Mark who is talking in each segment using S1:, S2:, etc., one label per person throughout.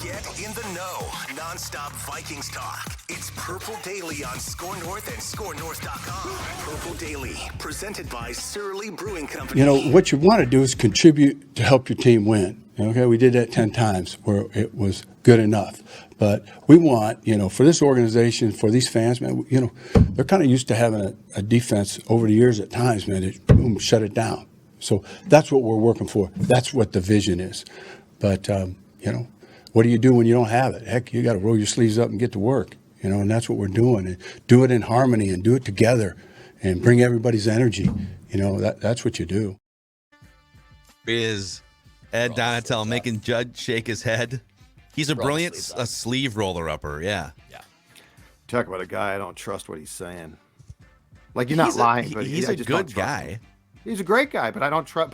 S1: Get in the know. Non-stop Vikings talk. It's Purple Daily on Score North and ScoreNorth.com. Purple Daily, presented by Surly Brewing Company.
S2: You know, what you want to do is contribute to help your team win. Okay, we did that 10 times where it was good enough. But we want, for this organization, for these fans, man, they're kind of used to having a defense over the years at times, man, that boom, shut it down. So that's what we're working for. That's what the vision is. But, what do you do when you don't have it? Heck, you got to roll your sleeves up and get to work, and that's what we're doing. And do it in harmony and do it together and bring everybody's energy. That's what you do.
S3: Is Ed Donatel making Judd shake his head? He's a brilliant sleeve roller-upper, yeah.
S4: Talk about a guy I don't trust what he's saying. Like, you're not lying, but
S3: he's a good guy.
S4: He's a great guy, but I don't trust.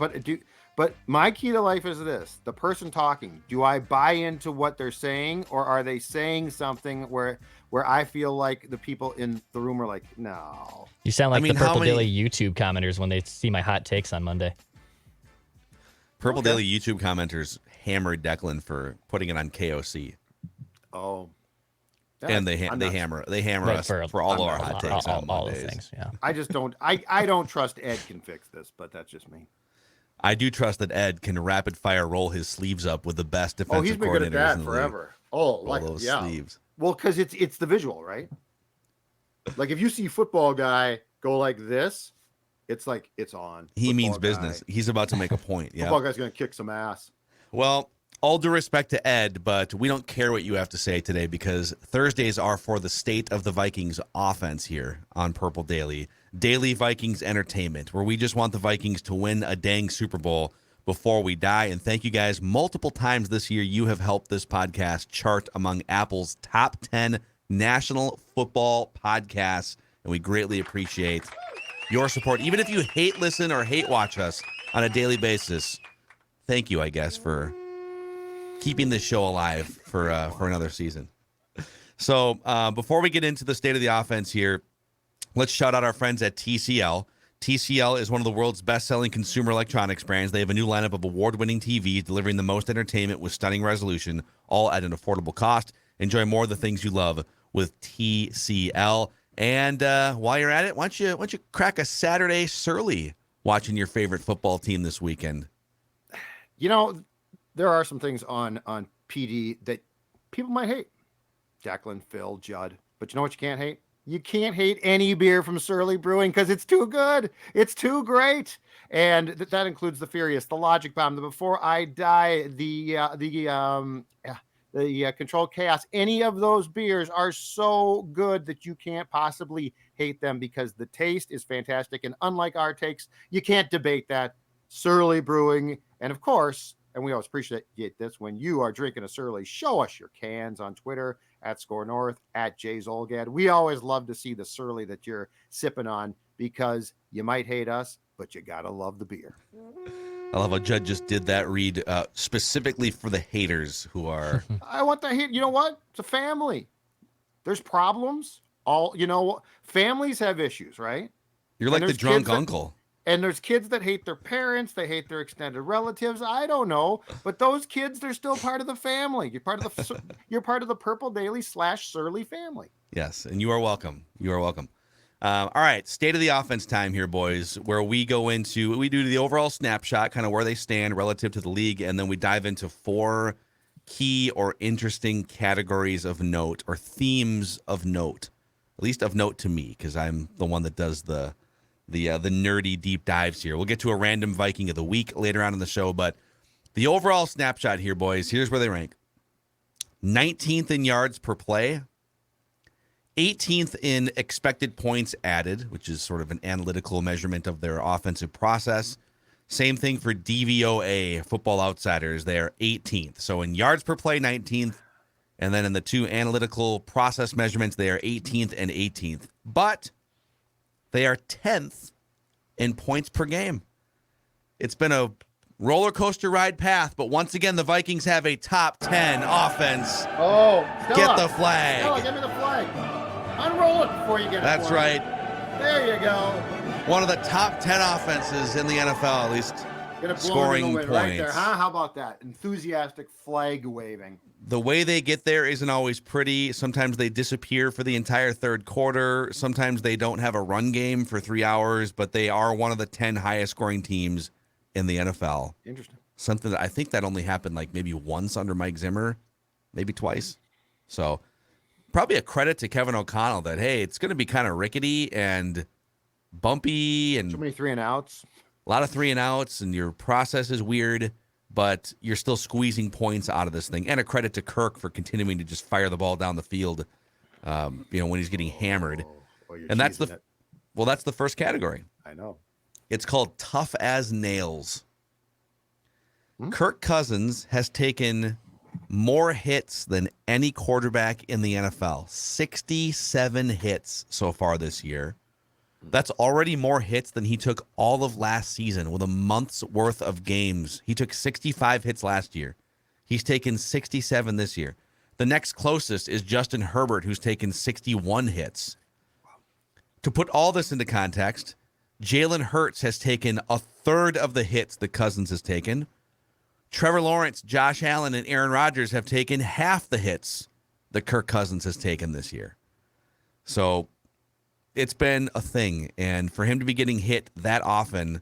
S4: But my key to life is this: the person talking. Do I buy into what they're saying, or are they saying something where I feel like the people in the room are like, no?
S5: You sound like the Purple Daily YouTube commenters when they see my hot takes on Monday.
S3: Purple Daily YouTube commenters hammered Declan for putting it on KOC.
S4: Oh.
S3: And they hammer us for all of our hot takes on
S5: all
S3: Mondays.
S5: the things. Yeah.
S4: I just don't. I don't trust Ed can fix this, but that's just me.
S3: I do trust that Ed can rapid fire roll his sleeves up with the best defensive
S4: he's been good at that forever.
S3: Sleeves.
S4: Well, because it's the visual, right? Like if you see football guy go like this, it's like it's on.
S3: He means business. He's about to make a point. Yeah.
S4: Football guy's gonna kick some ass.
S3: Well, all due respect to Ed, but we don't care what you have to say today because Thursdays are for the state of the Vikings offense here on Purple Daily. Daily Vikings entertainment, where we just want the Vikings to win a dang Super Bowl before we die. And thank you guys multiple times this year. You have helped this podcast chart among Apple's top 10 national football podcasts, and we greatly appreciate your support. Even if you hate listen or hate watch us on a daily basis, thank you, I guess, for keeping this show alive for another season. So before we get into the state of the offense here, let's shout out our friends at TCL. TCL is one of the world's best-selling consumer electronics brands. They have a new lineup of award-winning TVs delivering the most entertainment with stunning resolution, all at an affordable cost. Enjoy more of the things you love with TCL. And while you're at it, why don't you crack a Saturday Surly watching your favorite football team this weekend?
S4: There are some things on PD that people might hate. Declan, Phil, Judd. But you know what you can't hate? You can't hate any beer from Surly Brewing because it's too good. It's too great. And that includes the Furious, the Logic Bomb, the Before I Die, the Controlled Chaos. Any of those beers are so good that you can't possibly hate them because the taste is fantastic. And unlike our takes, you can't debate that. Surly Brewing. And of course, and we always appreciate this, when you are drinking a Surly, show us your cans on Twitter at Score North, at Jay's Olgad. We always love to see the Surly that you're sipping on because you might hate us, but you got to love the beer.
S3: I love how Judd just did that read specifically for the haters who are...
S4: I want the hate. You know what? It's a family. There's problems. Families have issues, right?
S3: You're like the drunk uncle.
S4: And there's kids that hate their parents. They hate their extended relatives. I don't know. But those kids, they're still part of the family. You're part of the Purple Daily /Surly family.
S3: Yes, and you are welcome. You are welcome. All right, state of the offense time here, boys, where we do the overall snapshot, kind of where they stand relative to the league, and then we dive into 4 key or interesting categories of note or themes of note, at least of note to me, because I'm the one that does the nerdy deep dives here. We'll get to a random Viking of the week later on in the show, but the overall snapshot here, boys, here's where they rank. 19th in yards per play, 18th in expected points added, which is sort of an analytical measurement of their offensive process. Same thing for DVOA, Football Outsiders. They are 18th. So in yards per play, 19th, and then in the 2 analytical process measurements, they are 18th and 18th. But they are 10th in points per game. It's been a roller coaster ride path, but once again, the Vikings have a top 10 offense.
S4: Oh, Stella,
S3: get the flag.
S4: Stella, give me the flag. Unroll it before you get it.
S3: That's right.
S4: There you go.
S3: One of the top 10 offenses in the NFL, at least
S4: Gonna blow
S3: scoring
S4: in the wind
S3: points.
S4: right there, huh? How about that? Enthusiastic flag waving.
S3: The way they get there isn't always pretty. Sometimes they disappear for the entire third quarter. Sometimes they don't have a run game for 3 hours, but they are one of the 10 highest scoring teams in the NFL.
S4: Interesting.
S3: Something that I think that only happened like maybe once under Mike Zimmer, maybe twice. So probably a credit to Kevin O'Connell that, hey, it's going to be kind of rickety and bumpy and
S4: Too many 3 and outs.
S3: a lot of 3 and outs, and your process is weird, but you're still squeezing points out of this thing. And a credit to Kirk for continuing to just fire the ball down the field, when he's getting hammered. And that's that's the first category.
S4: I know.
S3: It's called tough as nails. Kirk Cousins has taken more hits than any quarterback in the NFL. 67 hits so far this year. That's already more hits than he took all of last season with a month's worth of games. He took 65 hits last year. He's taken 67 this year. The next closest is Justin Herbert, who's taken 61 hits. To put all this into context, Jalen Hurts has taken a third of the hits that Cousins has taken. Trevor Lawrence, Josh Allen, and Aaron Rodgers have taken half the hits that Kirk Cousins has taken this year. So it's been a thing. And for him to be getting hit that often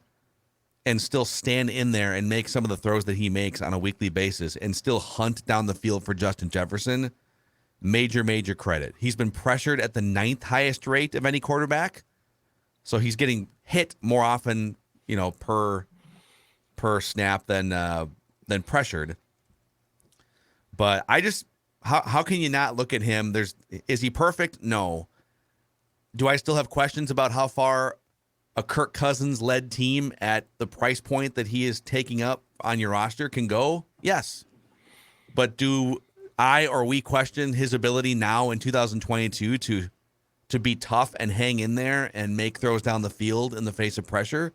S3: and still stand in there and make some of the throws that he makes on a weekly basis and still hunt down the field for Justin Jefferson, major, major credit. He's been pressured at the 9th highest rate of any quarterback. So he's getting hit more often, per snap than pressured. But I just, how can you not look at him? Is he perfect? No. Do I still have questions about how far a Kirk Cousins led team at the price point that he is taking up on your roster can go? Yes. But do I or we question his ability now in 2022 to be tough and hang in there and make throws down the field in the face of pressure?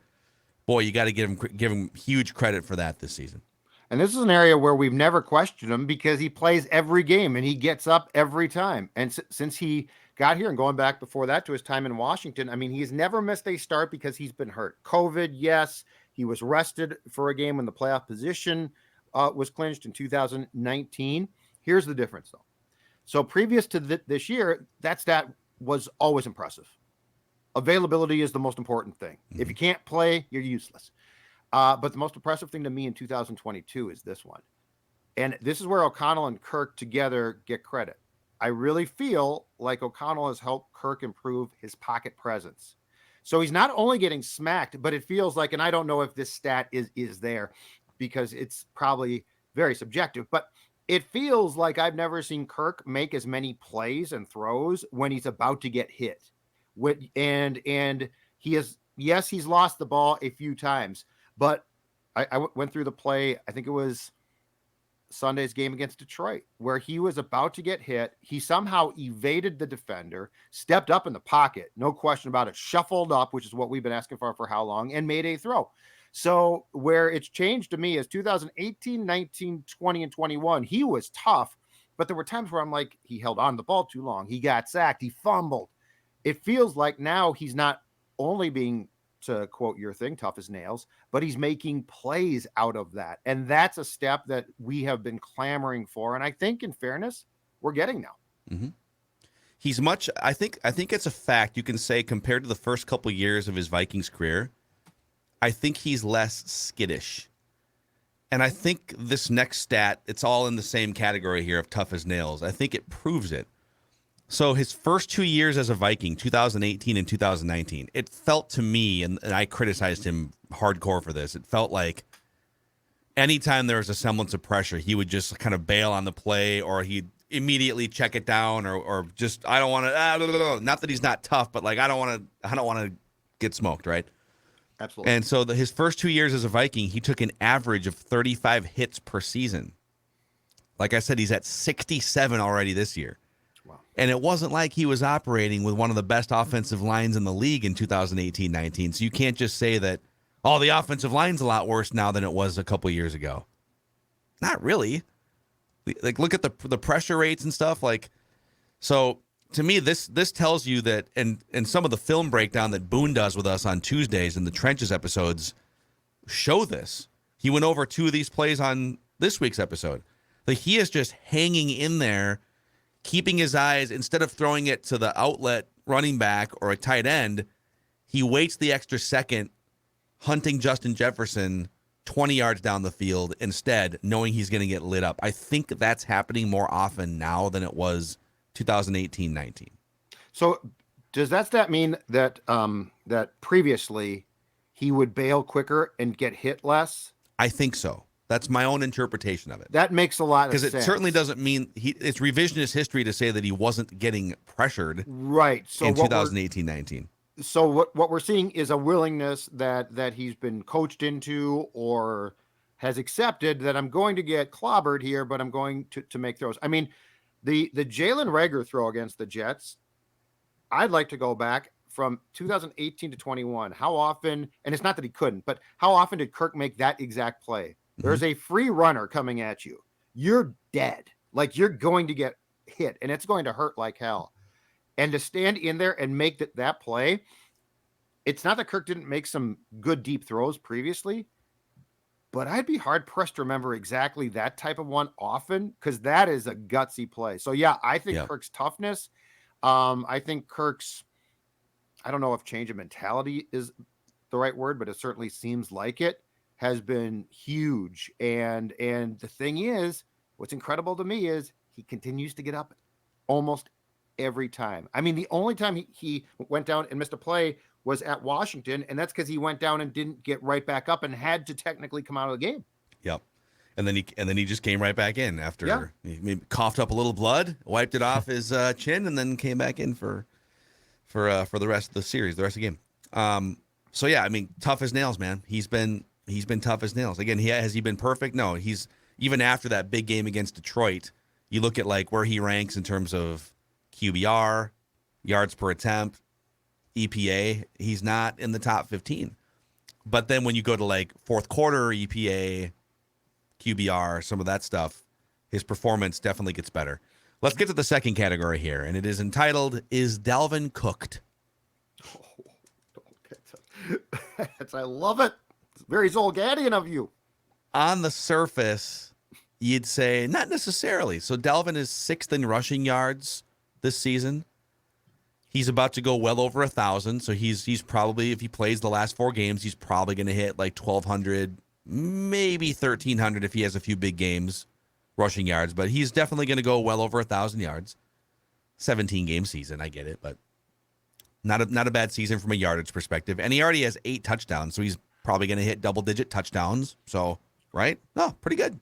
S3: Boy, you got to give him huge credit for that this season.
S4: And this is an area where we've never questioned him because he plays every game and he gets up every time. And since he got here and going back before that to his time in Washington, I mean, he's never missed a start because he's been hurt. COVID, yes. He was rested for a game when the playoff position was clinched in 2019. Here's the difference, though. So previous to this year, that stat was always impressive. Availability is the most important thing. If you can't play, you're useless. But the most impressive thing to me in 2022 is this one. And this is where O'Connell and Kirk together get credit. I really feel like O'Connell has helped Kirk improve his pocket presence. So he's not only getting smacked, but it feels like, and I don't know if this stat is there because it's probably very subjective, but it feels like I've never seen Kirk make as many plays and throws when he's about to get hit. And he has, yes, he's lost the ball a few times, but I went through the play. I think it was Sunday's game against Detroit, where he was about to get hit. He somehow evaded the defender, stepped up in the pocket, no question about it, shuffled up, which is what we've been asking for how long, and made a throw. So where it's changed to me is 2018, 19, 20, and 21, he was tough, but there were times where I'm like, he held on to the ball too long. He got sacked. He fumbled. It feels like now he's not only being, to quote your thing, tough as nails, but he's making plays out of that. And that's a step that we have been clamoring for. And I think, in fairness, we're getting now.
S3: Mm-hmm. He's much, I think it's a fact you can say compared to the first couple years of his Vikings career, I think he's less skittish. And I think this next stat, it's all in the same category here of tough as nails. I think it proves it. So his first 2 years as a Viking, 2018 and 2019, it felt to me, and I criticized him hardcore for this, it felt like anytime there was a semblance of pressure, he would just kind of bail on the play, or he'd immediately check it down, or just, I don't want to, not that he's not tough, but like, I don't want to get smoked, right?
S4: Absolutely.
S3: And so his first 2 years as a Viking, he took an average of 35 hits per season. Like I said, he's at 67 already this year. And it wasn't like he was operating with one of the best offensive lines in the league in 2018-19. So you can't just say that, oh, the offensive line's a lot worse now than it was a couple years ago. Not really. Like, look at the pressure rates and stuff. Like, so to me, this tells you that, and some of the film breakdown that Boone does with us on Tuesdays in the Trenches episodes show this. He went over 2 of these plays on this week's episode. Like, he is just hanging in there, keeping his eyes, instead of throwing it to the outlet running back or a tight end, he waits the extra second, hunting Justin Jefferson 20 yards down the field instead, knowing he's going to get lit up. I think that's happening more often now than it was 2018-19.
S4: So does that stat mean that that previously he would bail quicker and get hit less?
S3: I think so. That's my own interpretation of it.
S4: That makes a lot of sense.
S3: Because it certainly doesn't mean it's revisionist history to say that he wasn't getting pressured
S4: right. So
S3: in 2018-19.
S4: So what we're seeing is a willingness that he's been coached into or has accepted that I'm going to get clobbered here, but I'm going to make throws. I mean, the Jalen Reagor throw against the Jets, I'd like to go back from 2018 to 21. How often, and it's not that he couldn't, but how often did Kirk make that exact play? There's a free runner coming at you. You're dead. Like, you're going to get hit, and it's going to hurt like hell. And to stand in there and make that play, it's not that Kirk didn't make some good deep throws previously, but I'd be hard-pressed to remember exactly that type of one often, because that is a gutsy play. So, yeah, I think Kirk's toughness, I think Kirk's, I don't know if change of mentality is the right word, but it certainly seems like it, has been huge. And the thing is, what's incredible to me is he continues to get up almost every time. I mean, the only time he went down and missed a play was at Washington, and that's because he went down and didn't get right back up and had to technically come out of the game.
S3: Yep. And then he just came right back in after he coughed up a little blood, wiped it off his chin, and then came back in for the rest of the series, the rest of the game. So yeah, I mean, tough as nails, man. He's been tough as nails. Again, has he been perfect? No. He's, even after that big game against Detroit, you look at like where he ranks in terms of QBR, yards per attempt, EPA, he's not in the top 15. But then when you go to like fourth quarter EPA, QBR, some of that stuff, his performance definitely gets better. Let's get to the second category here, and it is entitled, Is Dalvin Cooked?
S4: I love it. It's very Zolgadian of you.
S3: On the surface, you'd say not necessarily. So Dalvin is 6th in rushing yards this season. He's about to go well over 1,000. So he's probably, if he plays the last 4 games, he's probably going to hit like 1,200, maybe 1,300 if he has a few big games rushing yards. But he's definitely going to go well over 1,000 yards. 17-game season, I get it, but not a bad season from a yardage perspective. And he already has 8 touchdowns, so he's probably going to hit double-digit touchdowns. So, right? No, pretty good.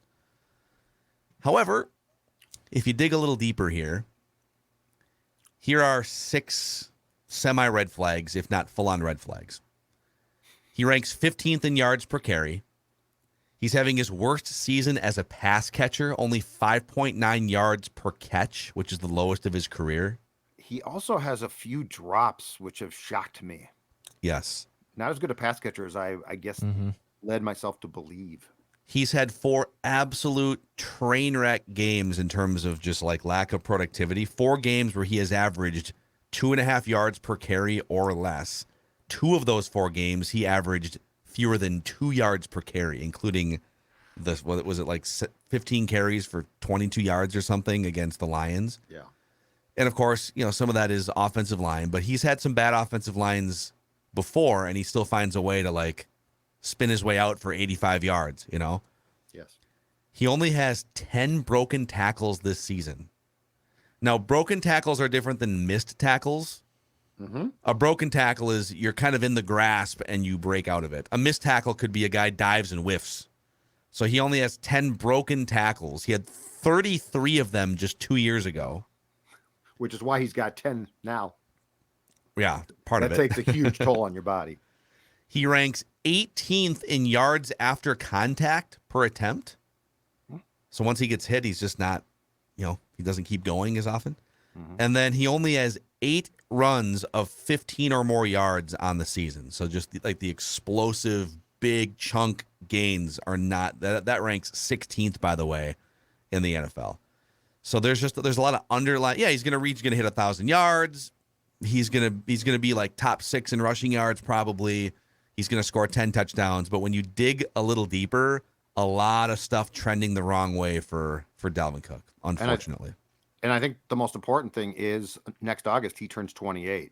S3: However, if you dig a little deeper here are 6 semi-red flags, if not full-on red flags. He ranks 15th in yards per carry. He's having his worst season as a pass catcher, only 5.9 yards per catch, which is the lowest of his career.
S4: He also has a few drops, which have shocked me.
S3: Yes.
S4: Not as good a pass catcher as I guess led myself to believe.
S3: He's had 4 absolute train wreck games in terms of just like lack of productivity. 4 games where he has averaged 2.5 yards per carry or less. 2 of those 4 games, he averaged fewer than 2 yards per carry, including what was it, like 15 carries for 22 yards or something against the Lions.
S4: Yeah.
S3: And of course, some of that is offensive line, but he's had some bad offensive lines before, and he still finds a way to like spin his way out for 85 yards,
S4: Yes.
S3: He only has 10 broken tackles this season. Now, broken tackles are different than missed tackles.
S4: Mm-hmm.
S3: A broken tackle is you're kind of in the grasp and you break out of it. A missed tackle could be a guy dives and whiffs. So he only has 10 broken tackles. He had 33 of them just 2 years ago.
S4: Which is why he's got 10 now.
S3: Yeah, part of it.
S4: That takes a huge toll on your body.
S3: He ranks 18th in yards after contact per attempt. So once he gets hit, he's just not, he doesn't keep going as often. Mm-hmm. And then he only has 8 runs of 15 or more yards on the season. So just like the explosive, big chunk gains are not, that ranks 16th, by the way, in the NFL. So there's a lot of underlying. Yeah, he's gonna hit 1,000 yards. He's gonna be like top 6 in rushing yards probably. he's going to score 10 touchdowns. But when you dig a little deeper, a lot of stuff trending the wrong way for Dalvin Cook, unfortunately.
S4: And I think the most important thing is next August, he turns 28.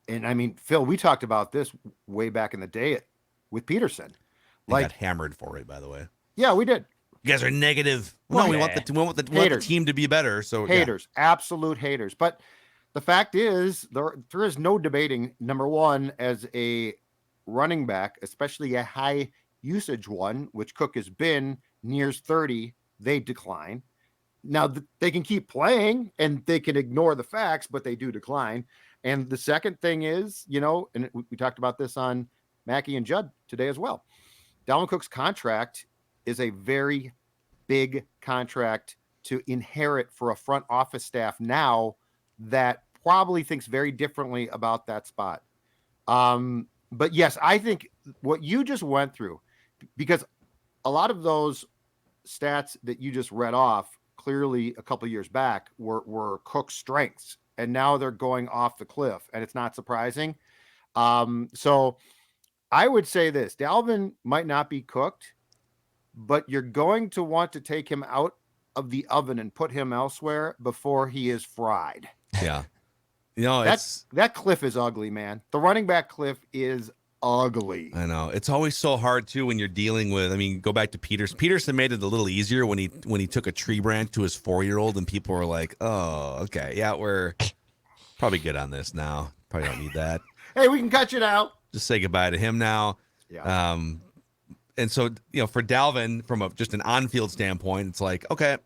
S4: And I mean, Phil, we talked about this way back in the day with Peterson.
S3: They got hammered for it, by the way.
S4: Yeah, we did.
S3: You guys are negative. Well, we want the team to be better. So
S4: haters, absolute haters. But the fact is, there is no debating. Number one, as a running back, especially a high usage one, which Cook has been, nears 30, they decline. Now they can keep playing and they can ignore the facts, but they do decline. And the second thing is, and we talked about this on Mackey and Judd today as well. Dalvin Cook's contract is a very big contract to inherit for a front office staff now that probably thinks very differently about that spot. But yes, I think what you just went through, because a lot of those stats that you just read off clearly a couple of years back were Cook's strengths, and now they're going off the cliff, and it's not surprising. So I would say this: Dalvin might not be cooked, but you're going to want to take him out of the oven and put him elsewhere before he is fried.
S3: Yeah.
S4: That cliff is ugly, man. The running back cliff is ugly.
S3: I know. It's always so hard too when you're dealing with, go back to Peterson. Peterson made it a little easier when he took a tree branch to his 4-year-old and people were like, "Oh, okay. Yeah, we're probably good on this now. Probably don't need that."
S4: Hey, we can cut you now.
S3: Just say goodbye to him now.
S4: Yeah.
S3: And so, for Dalvin, from just an on-field standpoint, it's like, okay,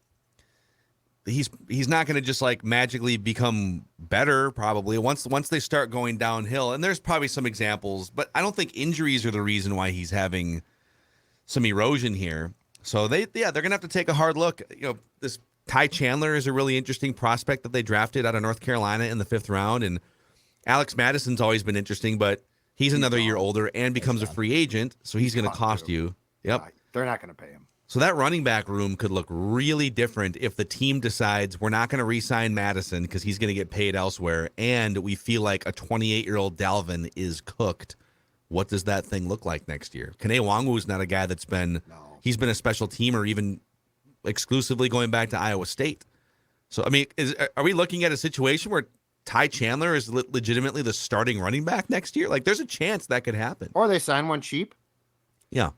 S3: he's not going to just like magically become better probably once they start going downhill. And there's probably some examples, but I don't think injuries are the reason why he's having some erosion here. So they're going to have to take a hard look. This Ty Chandler is a really interesting prospect that they drafted out of North Carolina in the 5th round. And Alex Madison's always been interesting, but he's another year older and becomes a free agent. So he's going to cost you. Yep.
S4: They're not going to pay him.
S3: So that running back room could look really different if the team decides we're not going to re-sign Madison because he's going to get paid elsewhere, and we feel like a 28-year-old Dalvin is cooked. What does that thing look like next year? Kene Nwangwu's not a guy that's been he's been a special teamer even exclusively going back to Iowa State. So, are we looking at a situation where Ty Chandler is legitimately the starting running back next year? Like, there's a chance that could happen.
S4: Or they sign one cheap.
S3: Yeah.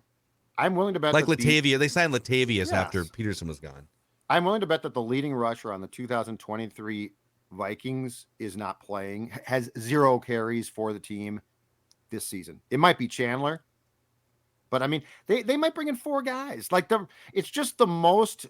S4: I'm willing to bet
S3: like Latavia. They signed Latavius after Peterson was gone.
S4: I'm willing to bet that the leading rusher on the 2023 Vikings is not playing, has 0 carries for the team this season. It might be Chandler, but they might bring in 4 guys. It's just the most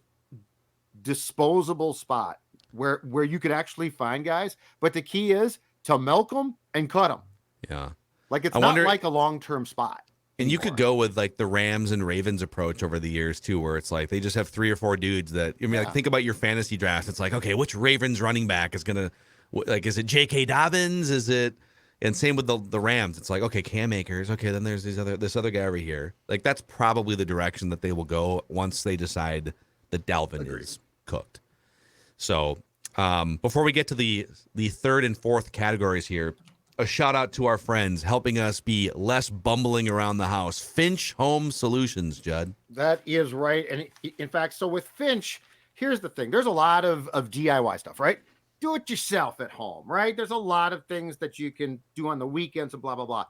S4: disposable spot where you could actually find guys. But the key is to milk them and cut them.
S3: Yeah.
S4: It's not like a long-term spot.
S3: And you could go with like the Rams and Ravens approach over the years too, where it's like they just have 3 or 4 dudes that think about your fantasy drafts. It's like, okay, which Ravens running back is gonna is it J.K. Dobbins? Is it? And same with the Rams. It's like, okay, Cam Akers. Okay, then there's this other guy over here. Like that's probably the direction that they will go once they decide that Dalvin is cooked. So before we get to the 3rd and 4th categories here, a shout out to our friends helping us be less bumbling around the house. Finch Home Solutions, Judd.
S4: That is right. And in fact, so with Finch, here's the thing. There's a lot of DIY stuff, right? Do it yourself at home, right? There's a lot of things that you can do on the weekends and blah, blah, blah.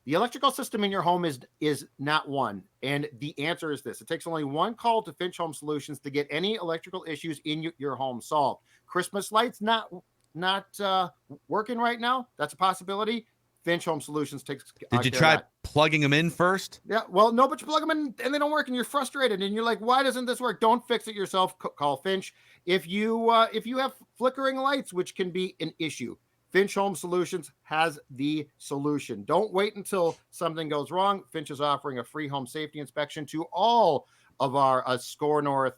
S4: The electrical system in your home is not one. And the answer is this. It takes only one call to Finch Home Solutions to get any electrical issues in your home solved. Christmas lights, not working right now. That's a possibility. Finch Home Solutions takes.
S3: Did you try plugging them in first?
S4: Yeah, well, no, but you plug them in and they don't work, and you're frustrated, and you're like, "Why doesn't this work?" Don't fix it yourself. Call Finch. If you have flickering lights, which can be an issue, Finch Home Solutions has the solution. Don't wait until something goes wrong. Finch is offering a free home safety inspection to all of our Score North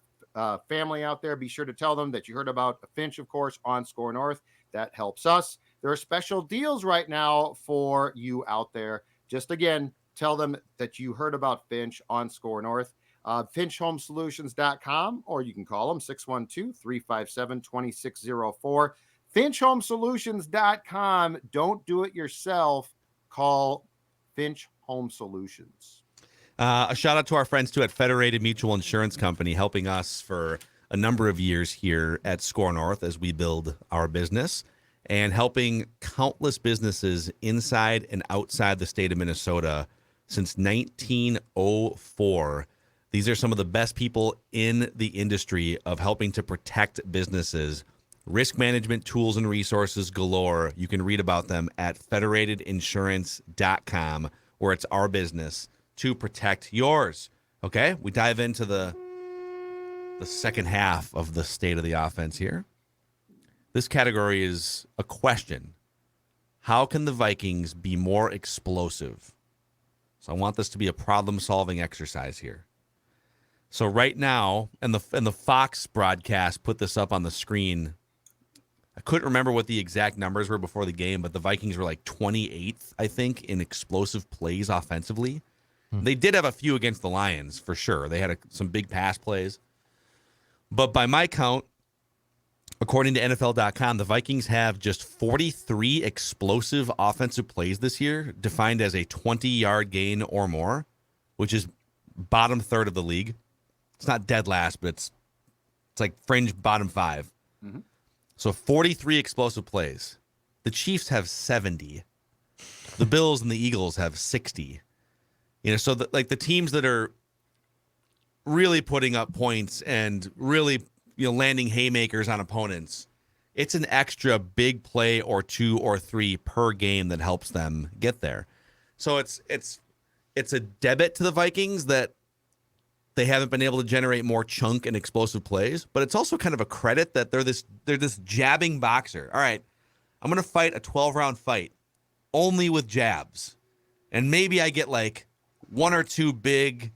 S4: family out there. Be sure to tell them that you heard about Finch, of course, on Score North. That helps us. There are special deals right now for you out there. Just again, tell them that you heard about Finch on Score North. FinchHomeSolutions.com, or you can call them 612-357-2604. FinchHomeSolutions.com. Don't do it yourself. Call Finch Home Solutions.
S3: A shout out to our friends, too, at Federated Mutual Insurance Company, helping us for a number of years here at Score North as we build our business and helping countless businesses inside and outside the state of Minnesota since 1904. These are some of the best people in the industry of helping to protect businesses. Risk management tools and resources galore. You can read about them at federatedinsurance.com, where it's our business to protect yours. Okay, we dive into the second half of the state of the offense here. This category is a question. How can the Vikings be more explosive? So I want this to be a problem-solving exercise here. So right now, and the Fox broadcast put this up on the screen. I couldn't remember what the exact numbers were before the game, but the Vikings were like 28th, I think, in explosive plays offensively. They did have a few against the Lions, for sure. They had some big pass plays. But by my count, according to NFL.com, the Vikings have just 43 explosive offensive plays this year, defined as a 20-yard gain or more, which is bottom third of the league. It's not dead last, but it's like fringe bottom five. Mm-hmm. So 43 explosive plays. The Chiefs have 70. The Bills and the Eagles have 60. So the teams that are really putting up points and really landing haymakers on opponents, it's an extra big play or two or three per game that helps them get there. So it's a debit to the Vikings that they haven't been able to generate more chunk and explosive plays, but it's also kind of a credit that they're this jabbing boxer. All right, I'm going to fight a 12-round fight only with jabs, and maybe I get like one or two big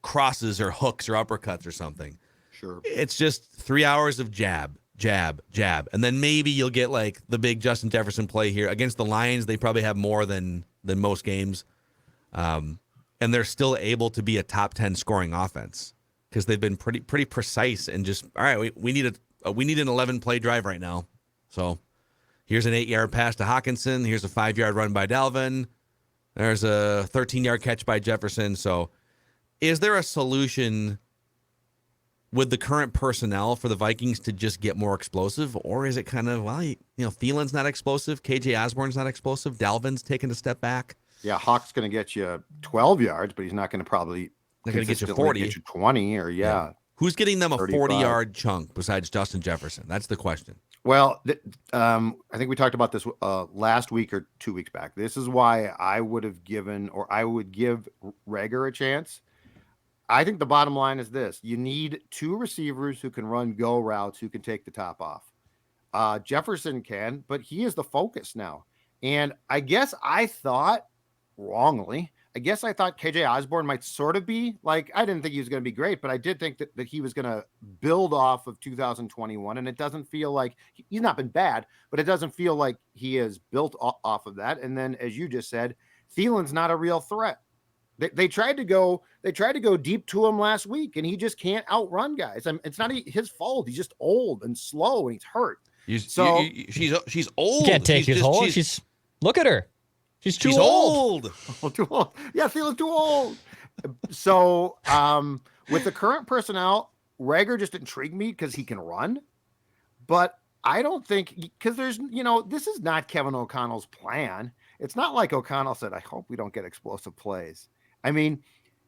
S3: crosses or hooks or uppercuts or something.
S4: Sure.
S3: It's just 3 hours of jab, jab, jab. And then maybe you'll get like the big Justin Jefferson play here. Against the Lions, they probably have more than most games. And they're still able to be a top 10 scoring offense because they've been pretty precise and just, all right, we need an 11-play drive right now. So here's an 8-yard pass to Hawkinson. Here's a 5-yard run by Dalvin. There's a 13-yard catch by Jefferson. So is there a solution with the current personnel for the Vikings to just get more explosive? Or is it kind of, Thielen's not explosive, KJ Osborne's not explosive, Dalvin's taking a step back?
S4: Yeah, Hawk's going to get you 12 yards, but he's not going to probably
S3: get you 40.
S4: Get you 20 or, yeah.
S3: Who's getting them a
S4: 35.
S3: 40-yard chunk besides Justin Jefferson? That's the question.
S4: Well, I think we talked about this last week or 2 weeks back. This is why I would give Reagor a chance. I think the bottom line is this. You need two receivers who can run go routes, who can take the top off. Jefferson can, but he is the focus now. And I guess I thought wrongly, KJ Osborne might sort of be like, I didn't think he was going to be great, but I did think that he was going to build off of 2021. And it doesn't feel like he's not been bad, but it doesn't feel like he has built off of that. And then, as you just said, Thielen's not a real threat. They tried to go deep to him last week, and he just can't outrun guys. It's not his fault. He's just old and slow, and he's hurt.
S3: She's old.
S5: You can't take his hold. She's look at her. She's too old.
S4: Too old. Yeah, Thielen's too old. So with the current personnel, Reagor just intrigued me because he can run, but I don't think because there's this is not Kevin O'Connell's plan. It's not like O'Connell said, I hope we don't get explosive plays. I mean,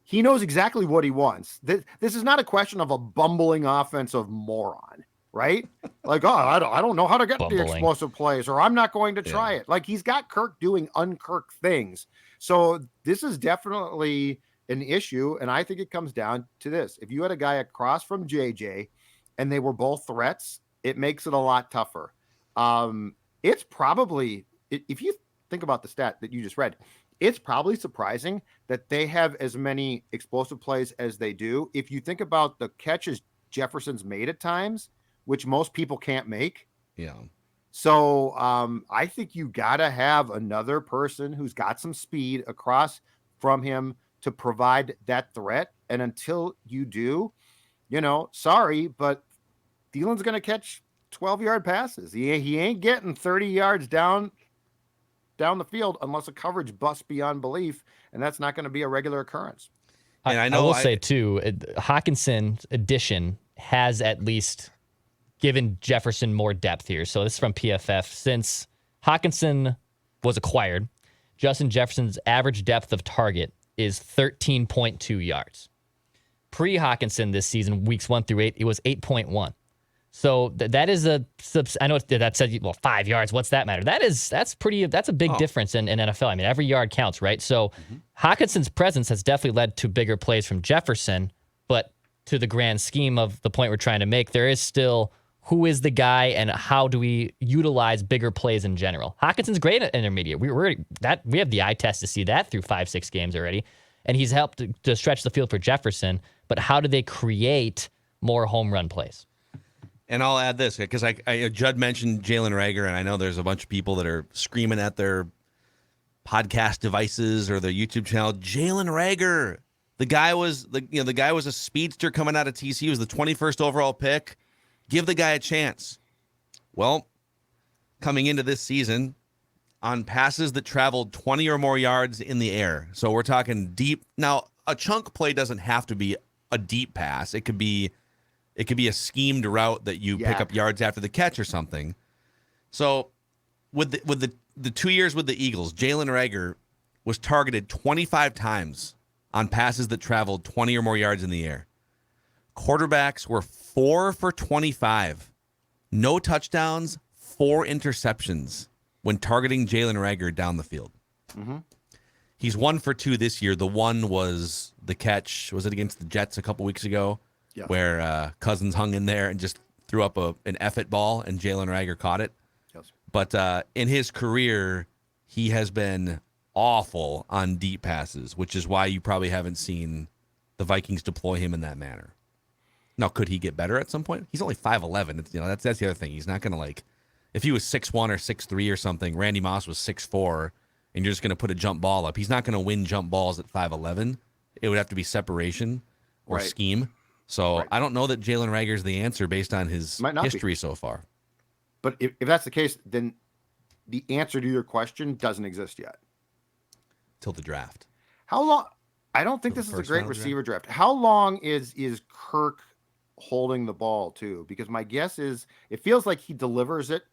S4: he knows exactly what he wants. This is not a question of a bumbling offensive moron, right? Like, I don't know how to get the explosive plays, or I'm not going to try it. Like, he's got Kirk doing un-Kirk things. So this is definitely an issue, and I think it comes down to this. If you had a guy across from JJ and they were both threats, it makes it a lot tougher. It's probably, if you think about the stat that you just read, it's probably surprising that they have as many explosive plays as they do. If you think about the catches Jefferson's made at times, which most people can't make.
S3: Yeah.
S4: So I think you got to have another person who's got some speed across from him to provide that threat. And until you do, sorry, but Thielen's going to catch 12-yard passes. He ain't getting 30 yards down down the field unless a coverage busts beyond belief, and that's not going to be a regular occurrence.
S3: And
S5: I will say, too, Hawkinson's addition has at least given Jefferson more depth here. So this is from PFF. Since Hawkinson was acquired, Justin Jefferson's average depth of target is 13.2 yards. Pre-Hawkinson this season, weeks 1 through 8, it was 8.1. So that is I know that said, well, 5 yards. What's that matter? That's a big difference in NFL. I mean, every yard counts, right? So Hawkinson's presence has definitely led to bigger plays from Jefferson, but to the grand scheme of the point we're trying to make, there is still who is the guy and how do we utilize bigger plays in general. Hawkinson's great at intermediate. We have the eye test to see that through 5-6 games already, and he's helped to stretch the field for Jefferson. But how do they create more home run plays?
S3: And I'll add this because Judd mentioned Jalen Reagor, and I know there's a bunch of people that are screaming at their podcast devices or their YouTube channel. Jalen Reagor, the guy was a speedster coming out of TCU. He was the 21st overall pick. Give the guy a chance. Well, coming into this season, on passes that traveled 20 or more yards in the air, so we're talking deep. Now, a chunk play doesn't have to be a deep pass. It could be a schemed route that you pick up yards after the catch or something. So with the 2 years with the Eagles, Jalen Reagor was targeted 25 times on passes that traveled 20 or more yards in the air. Quarterbacks were 4 for 25. No touchdowns, 4 interceptions when targeting Jalen Reagor down the field. Mm-hmm. He's 1 for 2 this year. The one was the catch. Was it against the Jets a couple weeks ago? Yeah. Where Cousins hung in there and just threw up an effort ball, and Jalen Reagor caught it. Yes. But in his career, he has been awful on deep passes, which is why you probably haven't seen the Vikings deploy him in that manner. Now, could he get better at some point? He's only 5'11". That's the other thing. He's not going to if he was 6'1" or 6'3" or something, Randy Moss was 6'4", and you're just going to put a jump ball up. He's not going to win jump balls at 5'11". It would have to be separation or scheme. So I don't know that Jalen Reagor is the answer based on his history so far.
S4: But if that's the case, then the answer to your question doesn't exist yet.
S3: Till the draft.
S4: How long? I don't think this is a great receiver draft. How long is Kirk holding the ball too? Because my guess is it feels like he delivers it.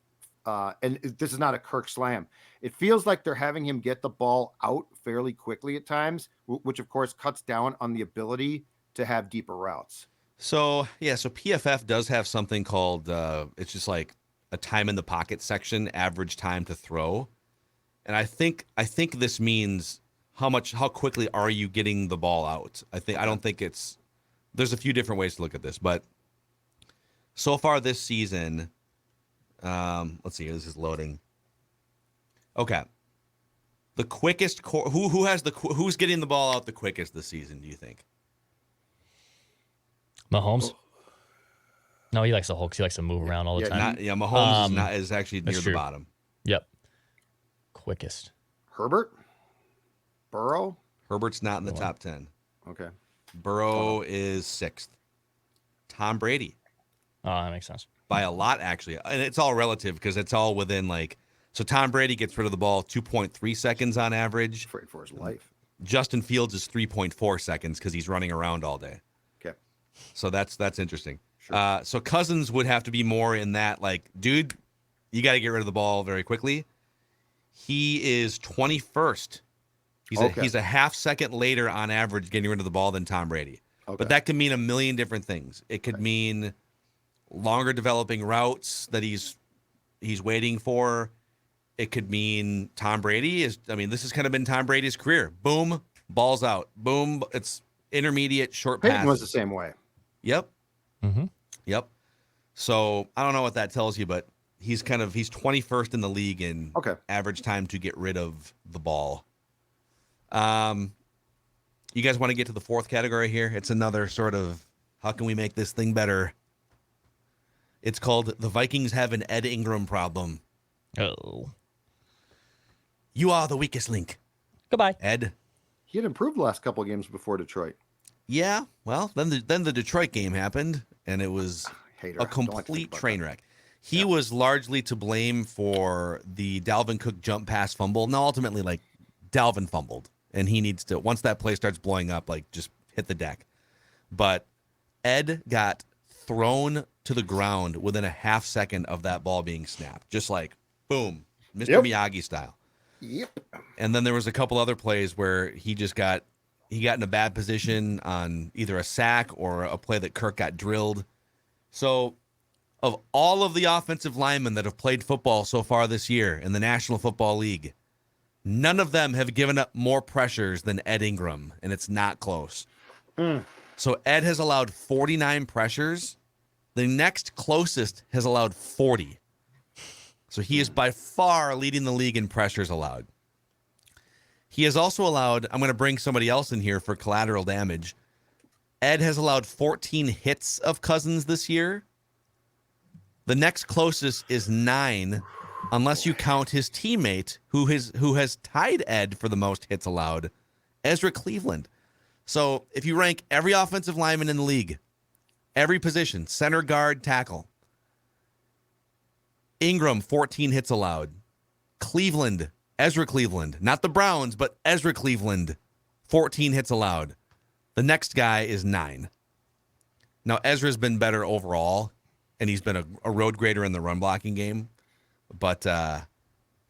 S4: And this is not a Kirk slam. It feels like they're having him get the ball out fairly quickly at times, which of course cuts down on the ability to have deeper routes.
S3: So PFF does have something called it's just like a time in the pocket section, average time to throw. And I think this means how quickly are you getting the ball out? I don't think there's a few different ways to look at this, but so far this season, let's see, this is loading. Okay. The quickest who's getting the ball out the quickest this season, do you think?
S5: Mahomes? No, he likes to Hulk. He likes to move around all the time.
S3: Mahomes is actually near the bottom.
S5: Yep. Quickest.
S4: Herbert? Burrow?
S3: Herbert's not in the top 10.
S4: Okay.
S3: Burrow is 6th. Tom Brady.
S5: Oh, that makes sense.
S3: By a lot, actually. And it's all relative because it's all within so Tom Brady gets rid of the ball 2.3 seconds on average.
S4: Afraid for his life.
S3: Justin Fields is 3.4 seconds because he's running around all day.
S4: Okay.
S3: So that's interesting.
S4: Sure.
S3: So Cousins would have to be more in that, dude, you got to get rid of the ball very quickly. He is 21st. He's a half second later on average getting rid of the ball than Tom Brady. Okay. But that could mean a million different things. It could mean longer developing routes that he's waiting for. It could mean Tom Brady this has kind of been Tom Brady's career. Boom, ball's out. Boom, it's intermediate, short passes.
S4: Peyton was the same way.
S3: Yep.
S5: Mm-hmm.
S3: Yep. So I don't know what that tells you, but he's 21st in the league in average time to get rid of the ball. You guys want to get to the fourth category here? It's another sort of how can we make this thing better? It's called the Vikings have an Ed Ingram problem.
S5: Oh.
S3: You are the weakest link.
S5: Goodbye,
S3: Ed.
S4: He had improved the last couple of games before Detroit.
S3: Yeah, well, then the Detroit game happened, and it was a complete train wreck. He was largely to blame for the Dalvin Cook jump pass fumble. Now, ultimately, like, Dalvin fumbled, and he needs to, once that play starts blowing up, like, just hit the deck. But Ed got thrown to the ground within a half second of that ball being snapped. Just like, boom, Mr. Miyagi style.
S4: Yep.
S3: And then there was a couple other plays where he got in a bad position on either a sack or a play that Kirk got drilled. So, of all of the offensive linemen that have played football so far this year in the National Football League, none of them have given up more pressures than Ed Ingram, and it's not close. So Ed has allowed 49 pressures. The next closest has allowed 40. So he is by far leading the league in pressures allowed. He has also allowed, I'm going to bring somebody else in here for collateral damage. Ed has allowed 14 hits of Cousins this year. The next closest is 9, unless you count his teammate who has tied Ed for the most hits allowed, Ezra Cleveland. So if you rank every offensive lineman in the league, every position, center, guard, tackle, Ingram, 14 hits allowed. Cleveland, Ezra Cleveland, not the Browns, but Ezra Cleveland, 14 hits allowed. The next guy is 9. Now, Ezra's been better overall, and he's been a road grader in the run blocking game. But the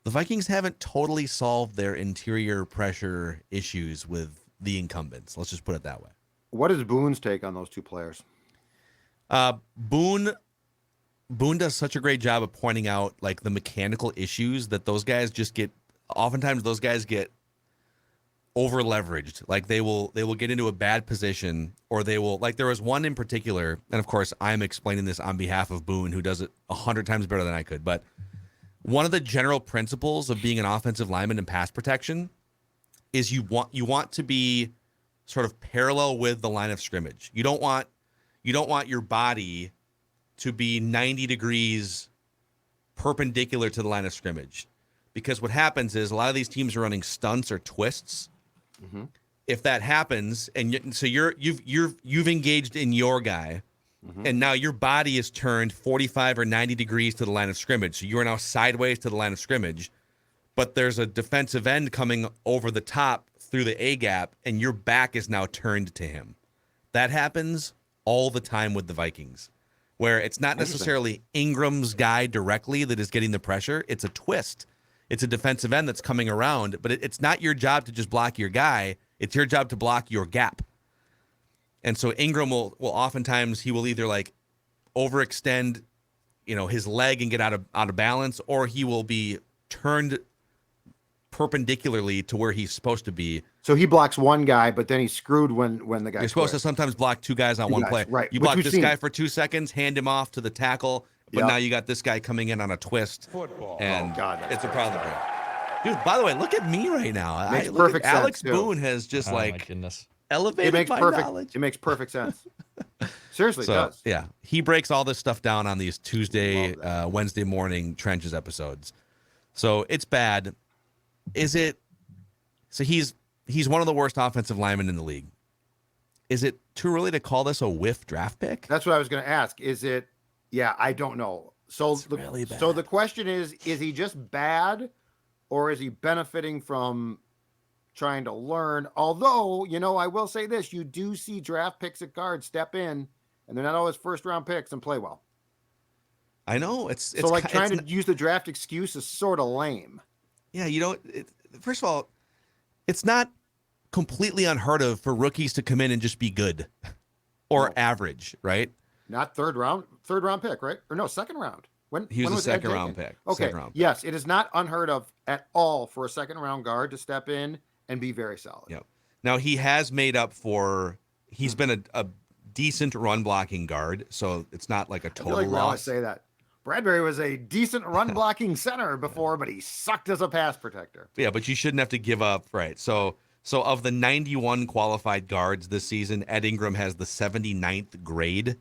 S3: Vikings haven't totally solved their interior pressure issues with the incumbents. Let's just put it that way.
S4: What is Boone's take on those two players?
S3: Boone does such a great job of pointing out like the mechanical issues that those guys just get. Oftentimes, those guys get over leveraged. Like they will get into a bad position, or they will, like, there was one in particular, and of course I'm explaining this on behalf of Boone, who does it 100 times better than I could. But one of the general principles of being an offensive lineman in pass protection is you want to be sort of parallel with the line of scrimmage. You don't want your body to be 90 degrees perpendicular to the line of scrimmage, because what happens is a lot of these teams are running stunts or twists. Mm-hmm. If that happens, and so you've engaged in your guy, mm-hmm. and now your body is turned 45 or 90 degrees to the line of scrimmage, so you are now sideways to the line of scrimmage, but there's a defensive end coming over the top through the A gap, and your back is now turned to him. That happens all the time with the Vikings, where it's not necessarily Ingram's guy directly that is getting the pressure. It's a twist. It's a defensive end that's coming around, but it's not your job to just block your guy. It's your job to block your gap. And so Ingram will oftentimes, he will either like overextend, his leg and get out of balance, or he will be turned perpendicularly to where he's supposed to be.
S4: So he blocks one guy, but then he's screwed when the guy.
S3: You're supposed to sometimes block two guys on one play.
S4: Right.
S3: You block this guy for 2 seconds, hand him off to the tackle, but now you got this guy coming in on a twist.
S4: Football.
S3: And it's a problem. Dude, by the way, look at me right now.
S4: Makes perfect sense.
S3: Alex Boone has just elevated my knowledge.
S4: It makes perfect sense. Seriously, it does.
S3: Yeah, he breaks all this stuff down on these Tuesday, Wednesday morning Trenches episodes. So it's bad. Is it? So he's one of the worst offensive linemen in the league. Is it too early to call this a whiff draft pick?
S4: That's what I was going to ask. Is it? Yeah, I don't know. So
S3: really bad.
S4: So the question is he just bad, or is he benefiting from trying to learn? Although, I will say this, you do see draft picks at guard step in, and they're not always first round picks and play well.
S3: I know. It's
S4: trying to use the draft excuse is sort of lame.
S3: Yeah, first of all, it's not completely unheard of for rookies to come in and just be good or average, right?
S4: Not third round pick, right? Or no, second round.
S3: He was a second round pick.
S4: Okay. Yes, it is not unheard of at all for a second round guard to step in and be very solid.
S3: Yep. Now he has made up for. He's been a decent run blocking guard, so it's not like a total loss.
S4: I say that. Bradbury was a decent run blocking center before, but he sucked as a pass protector.
S3: Yeah, but you shouldn't have to give up, right? So of the 91 qualified guards this season, Ed Ingram has the 79th grade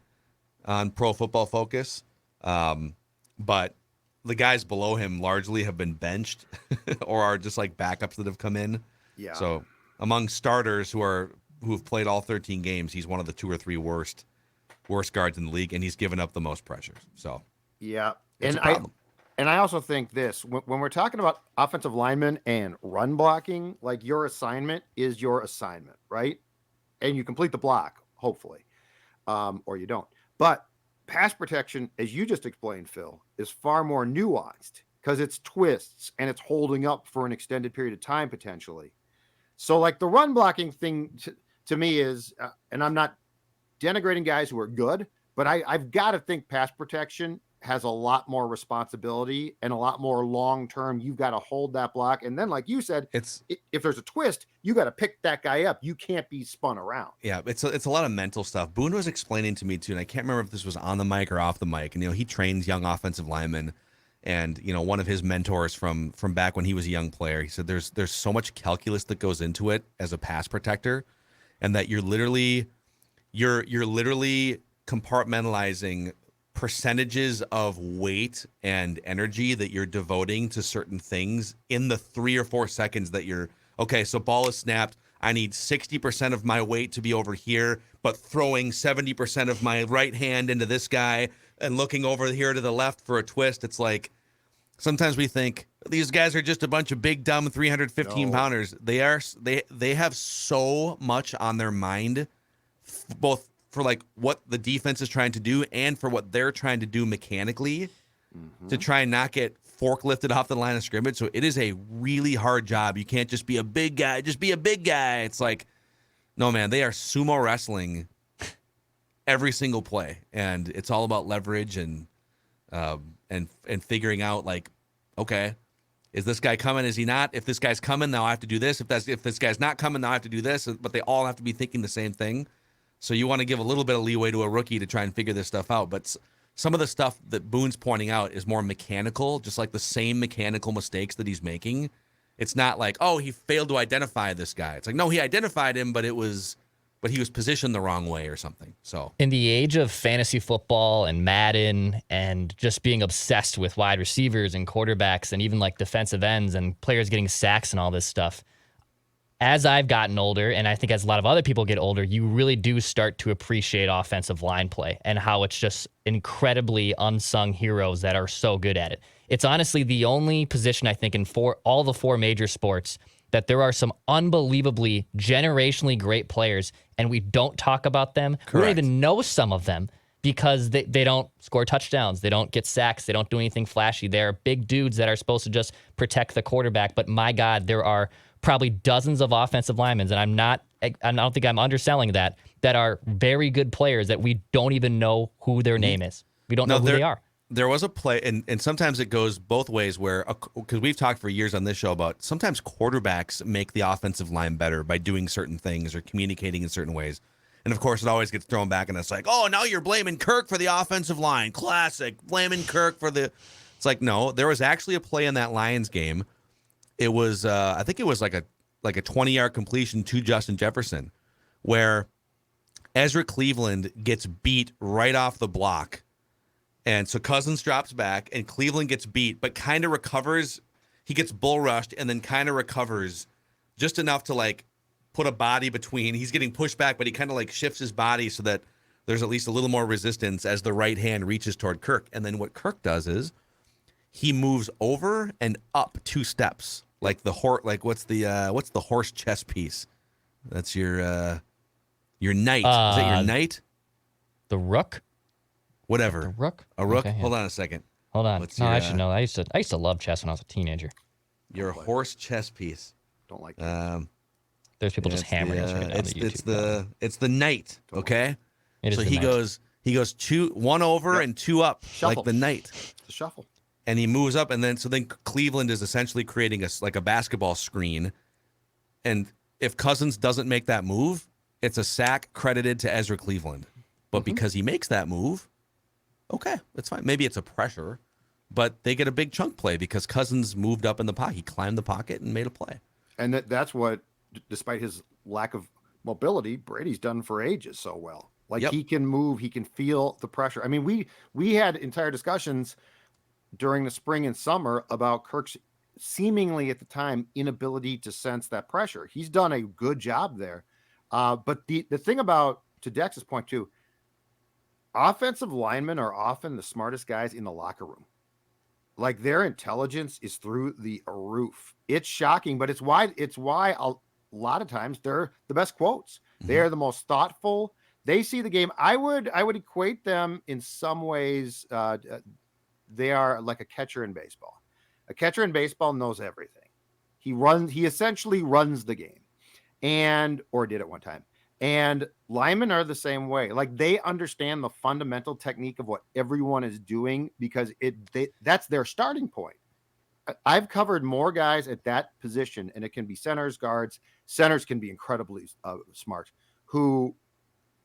S3: on Pro Football Focus. But the guys below him largely have been benched or are just like backups that have come in.
S4: Yeah.
S3: So among starters who've played all 13 games, he's one of the 2 or 3 worst guards in the league, and he's given up the most pressures. So.
S4: Yeah.
S3: It's
S4: And
S3: a problem.
S4: I also think this, when we're talking about offensive linemen and run blocking, like your assignment is your assignment, right? And you complete the block, hopefully, or you don't. But pass protection, as you just explained, Phil, is far more nuanced because it's twists and it's holding up for an extended period of time potentially. So like the run blocking thing to me is, and I'm not denigrating guys who are good, but I've got to think pass protection has a lot more responsibility and a lot more long-term. You've got to hold that block. And then, like you said, if there's a twist, you got to pick that guy up. You can't be spun around.
S3: Yeah, it's a lot of mental stuff. Boone was explaining to me too, and I can't remember if this was on the mic or off the mic. And he trains young offensive linemen, and one of his mentors from back when he was a young player, he said there's so much calculus that goes into it as a pass protector, and that you're literally compartmentalizing percentages of weight and energy that you're devoting to certain things in the 3 or 4 seconds that you're okay. So ball is snapped. I need 60% of my weight to be over here, but throwing 70% of my right hand into this guy and looking over here to the left for a twist. It's like sometimes we think these guys are just a bunch of big, dumb 315 pounders. They have so much on their mind, both for like what the defense is trying to do and for what they're trying to do mechanically to try and not get forklifted off the line of scrimmage. So it is a really hard job. You can't just be a big guy. Just be a big guy. It's like, no, man, they are sumo wrestling every single play. And it's all about leverage and figuring out like, okay, is this guy coming? Is he not? If this guy's coming, now I have to do this. If this guy's not coming, now I have to do this. But they all have to be thinking the same thing. So you want to give a little bit of leeway to a rookie to try and figure this stuff out. But some of the stuff that Boone's pointing out is more mechanical, just like the same mechanical mistakes that he's making. It's not like, oh, he failed to identify this guy. It's like, no, he identified him, but he was positioned the wrong way or something. So
S5: in the age of fantasy football and Madden and just being obsessed with wide receivers and quarterbacks and even like defensive ends and players getting sacks and all this stuff, as I've gotten older, and I think as a lot of other people get older, you really do start to appreciate offensive line play and how it's just incredibly unsung heroes that are so good at it. It's honestly the only position I think in all the 4 major sports that there are some unbelievably generationally great players, and we don't talk about them.
S3: Correct.
S5: We don't even know some of them because they don't score touchdowns. They don't get sacks. They don't do anything flashy. They're big dudes that are supposed to just protect the quarterback. But my God, there are probably dozens of offensive linemen, and I don't think I'm underselling that are very good players that we don't even know who their name is. We don't know who they are.
S3: There was a play, and sometimes it goes both ways where, because we've talked for years on this show about sometimes quarterbacks make the offensive line better by doing certain things or communicating in certain ways. And of course, it always gets thrown back, and it's like, oh, now you're blaming Kirk for the offensive line. Classic. Blaming Kirk for the... It's like, no, there was actually a play in that Lions game. It was, I think it was like a 20-yard completion to Justin Jefferson, where Ezra Cleveland gets beat right off the block. And so Cousins drops back, and Cleveland gets beat, but kind of recovers. He gets bull rushed and then kind of recovers just enough to like put a body between. He's getting pushed back, but he kind of like shifts his body so that there's at least a little more resistance as the right hand reaches toward Kirk. And then what Kirk does is he moves over and up 2 steps. Like the horse, like what's the horse chess piece? That's your knight. Is that your knight?
S5: The rook?
S3: Whatever.
S5: The rook?
S3: A rook?
S5: Okay, yeah.
S3: Hold on a second.
S5: Hold on.
S3: What's
S5: I should know. I used to love chess when I was a teenager.
S3: Your horse chess piece.
S4: Don't like that.
S5: There's people just hammering us right now on the YouTube.
S3: It's the knight, okay?
S5: It is
S3: so
S5: the
S3: he
S5: knight.
S3: goes 1 over and 2 up,
S4: Shuffle.
S3: like the knight.
S4: It's a shuffle.
S3: And he moves up, and then Cleveland is essentially creating a basketball screen. And if Cousins doesn't make that move, it's a sack credited to Ezra Cleveland. But because he makes that move, okay, that's fine. Maybe it's a pressure, but they get a big chunk play because Cousins moved up in the pocket. He climbed the pocket and made a play.
S4: And that's what, despite his lack of mobility, Brady's done for ages so well. Like he can move, he can feel the pressure. I mean, we had entire discussions during the spring and summer about Kirk's seemingly at the time inability to sense that pressure. He's done a good job there. But the thing about, to Dex's point too, offensive linemen are often the smartest guys in the locker room. like their intelligence is through the roof. It's shocking, but it's why a lot of times they're the best quotes. They're the most thoughtful. They see the game. I would equate them in some ways. They are like a catcher in baseball. A catcher in baseball knows everything. He essentially runs the game, or did at one time. And linemen are the same way. Like they understand the fundamental technique of what everyone is doing because that's their starting point. I've covered more guys at that position, and it can be centers, guards. Centers can be incredibly smart, who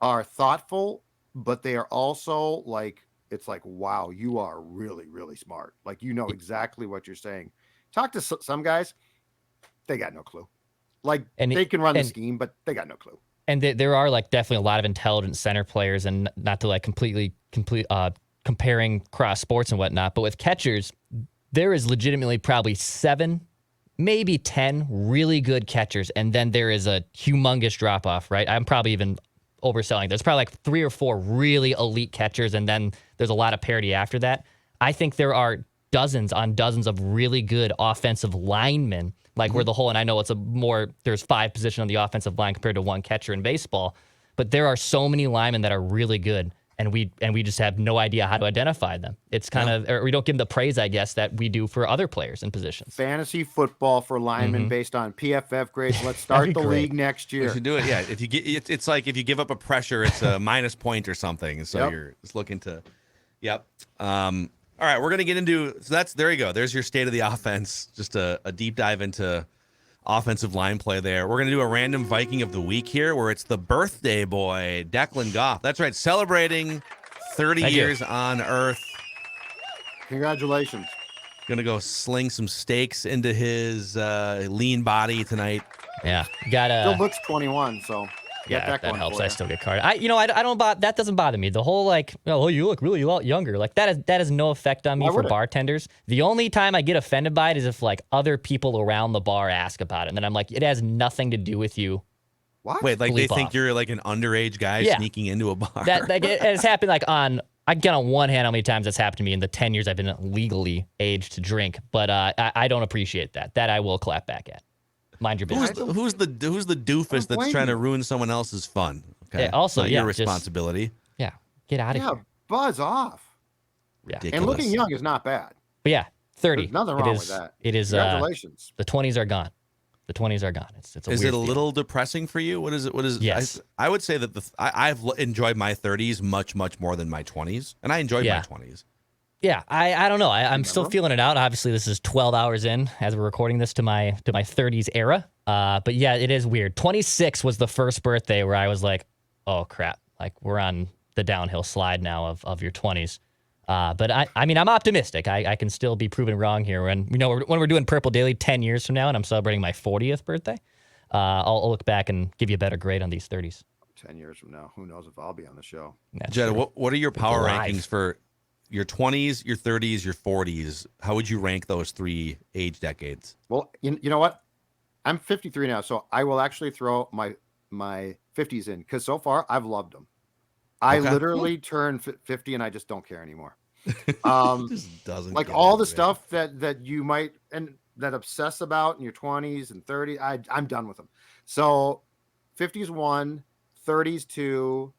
S4: are thoughtful, but they are also like, it's like, wow, you are really, really smart. Like, you know exactly what you're saying. Talk to some guys, they got no clue. Like they can run the scheme, but they got no clue.
S5: And there are like definitely a lot of intelligent center players, and not to like comparing cross sports and whatnot, but with catchers, there is legitimately probably 7, maybe 10 really good catchers, and then there is a humongous drop off, right? I'm probably even overselling. There's probably like 3 or 4 really elite catchers, and then there's a lot of parity after that. I think there are dozens on dozens of really good offensive linemen, like where the whole, and I know there's 5 positions on the offensive line compared to 1 catcher in baseball, but there are so many linemen that are really good, and we just have no idea how to identify them. It's kind of, or we don't give them the praise, I guess, that we do for other players in positions.
S4: Fantasy football for linemen based on PFF grades. Let's start the league next year.
S3: We should do it. Yeah, if you get, it's like if you give up a pressure, it's a minus point or something. So you're just looking to, all right, we're going to get into, there you go. There's your state of the offense. Just a deep dive into offensive line play there. We're going to do a random Viking of the week here, where it's the birthday boy, Declan Goff. That's right, celebrating 30 years on Earth.
S4: Congratulations.
S3: Going to go sling some steaks into his lean body tonight.
S5: Yeah,
S4: still looks 21, so.
S5: Yeah, that helps. I still get carded. I don't that doesn't bother me. The whole like, oh, you look really a lot younger. Like that has no effect on me for bartenders. The only time I get offended by it is if like other people around the bar ask about it, and then I'm like, it has nothing to do with you.
S4: What?
S3: Wait, like
S5: Bleep
S3: they think
S5: off.
S3: you're like an underage guy sneaking into a bar.
S5: That it has happened like I get on one hand how many times that's happened to me in the 10 years I've been legally aged to drink, but I don't appreciate that. That I will clap back at. Mind your business.
S3: Who's the doofus that's trying to ruin someone else's fun? Okay.
S5: Yeah, also,
S3: your responsibility.
S5: Get out of here.
S4: Buzz off.
S3: Ridiculous.
S4: And looking young is not bad.
S5: But yeah, 30.
S4: There's nothing wrong with that.
S5: It is.
S4: Congratulations.
S5: The 20s are gone. The 20s are gone. It's a
S3: is
S5: weird
S3: it a little depressing for you? What is it?
S5: Yes.
S3: I would say that I've enjoyed my 30s much more than my 20s, and I enjoyed my 20s.
S5: Yeah, I don't know. I'm still feeling it out. Obviously, this is 12 hours in as we're recording this to my 30s era. But yeah, it is weird. 26 was the first birthday where I was like, oh crap, like we're on the downhill slide now of your 20s. But I mean, I'm optimistic. I can still be proven wrong here. When we're doing Purple Daily 10 years from now, and I'm celebrating my 40th birthday, I'll look back and give you a better grade on these 30s.
S4: 10 years from now, who knows if I'll be on the show?
S3: Jed, what are your power rankings for your 20s, your 30s, your 40s? How would you rank those 3 age decades?
S4: Well, you know what? I'm 53 now, so I will actually throw my 50s in, because so far I've loved them. I literally turned 50 and I just don't care anymore.
S3: Just doesn't
S4: like all the stuff that you might and that obsess about in your 20s and 30s, I'm done with them. So 50s 1, 30s 2,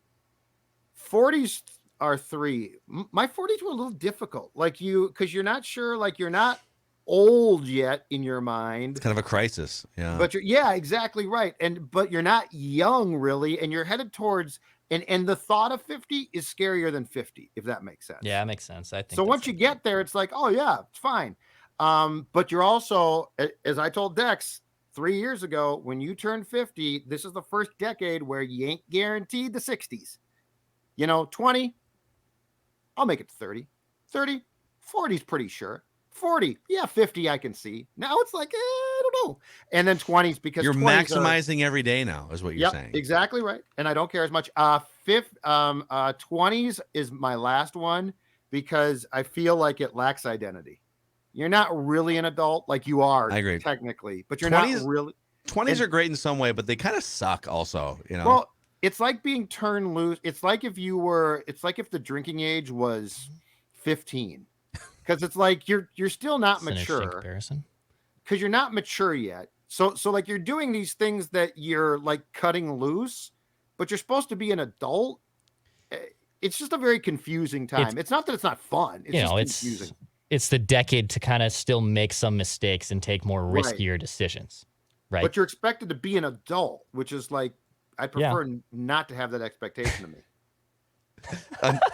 S4: 40s are 3. My 40s were a little difficult, because you're not sure, like you're not old yet in your mind.
S3: It's kind of a crisis. Yeah.
S4: But exactly right. But you're not young really, and you're headed towards, and the thought of 50 is scarier than 50, if that makes sense.
S5: Yeah, it makes sense. I think
S4: so. Once you get there, it's like, oh yeah, it's fine. But you're also, as I told Dex 3 years ago, when you turn 50, this is the first decade where you ain't guaranteed the 60s. 20, I'll make it to 30. 30, 40's pretty sure. 40, 50 I can see. Now it's like, I don't know. And then 20s, because
S3: you're
S4: 20s
S3: maximizing every day now, is what you're saying.
S4: Exactly right. And I don't care as much. 20s is my last one, because I feel like it lacks identity. You're not really an adult, like you are. I agree. Technically, but you're 20s, not really.
S3: 20s are great in some way, but they kind of suck also,
S4: Well, it's like being turned loose. It's like if the drinking age was 15. because it's like you're still not
S5: It's an interesting
S4: mature
S5: comparison.
S4: because you're not mature yet. So like you're doing these things that you're like cutting loose, but you're supposed to be an adult. It's just a very confusing time. It's not that it's not fun. It's just confusing.
S5: It's the decade to kind of still make some mistakes and take more
S4: Right.
S5: riskier decisions, right?
S4: But you're expected to be an adult, which is like I prefer not to have that expectation of me.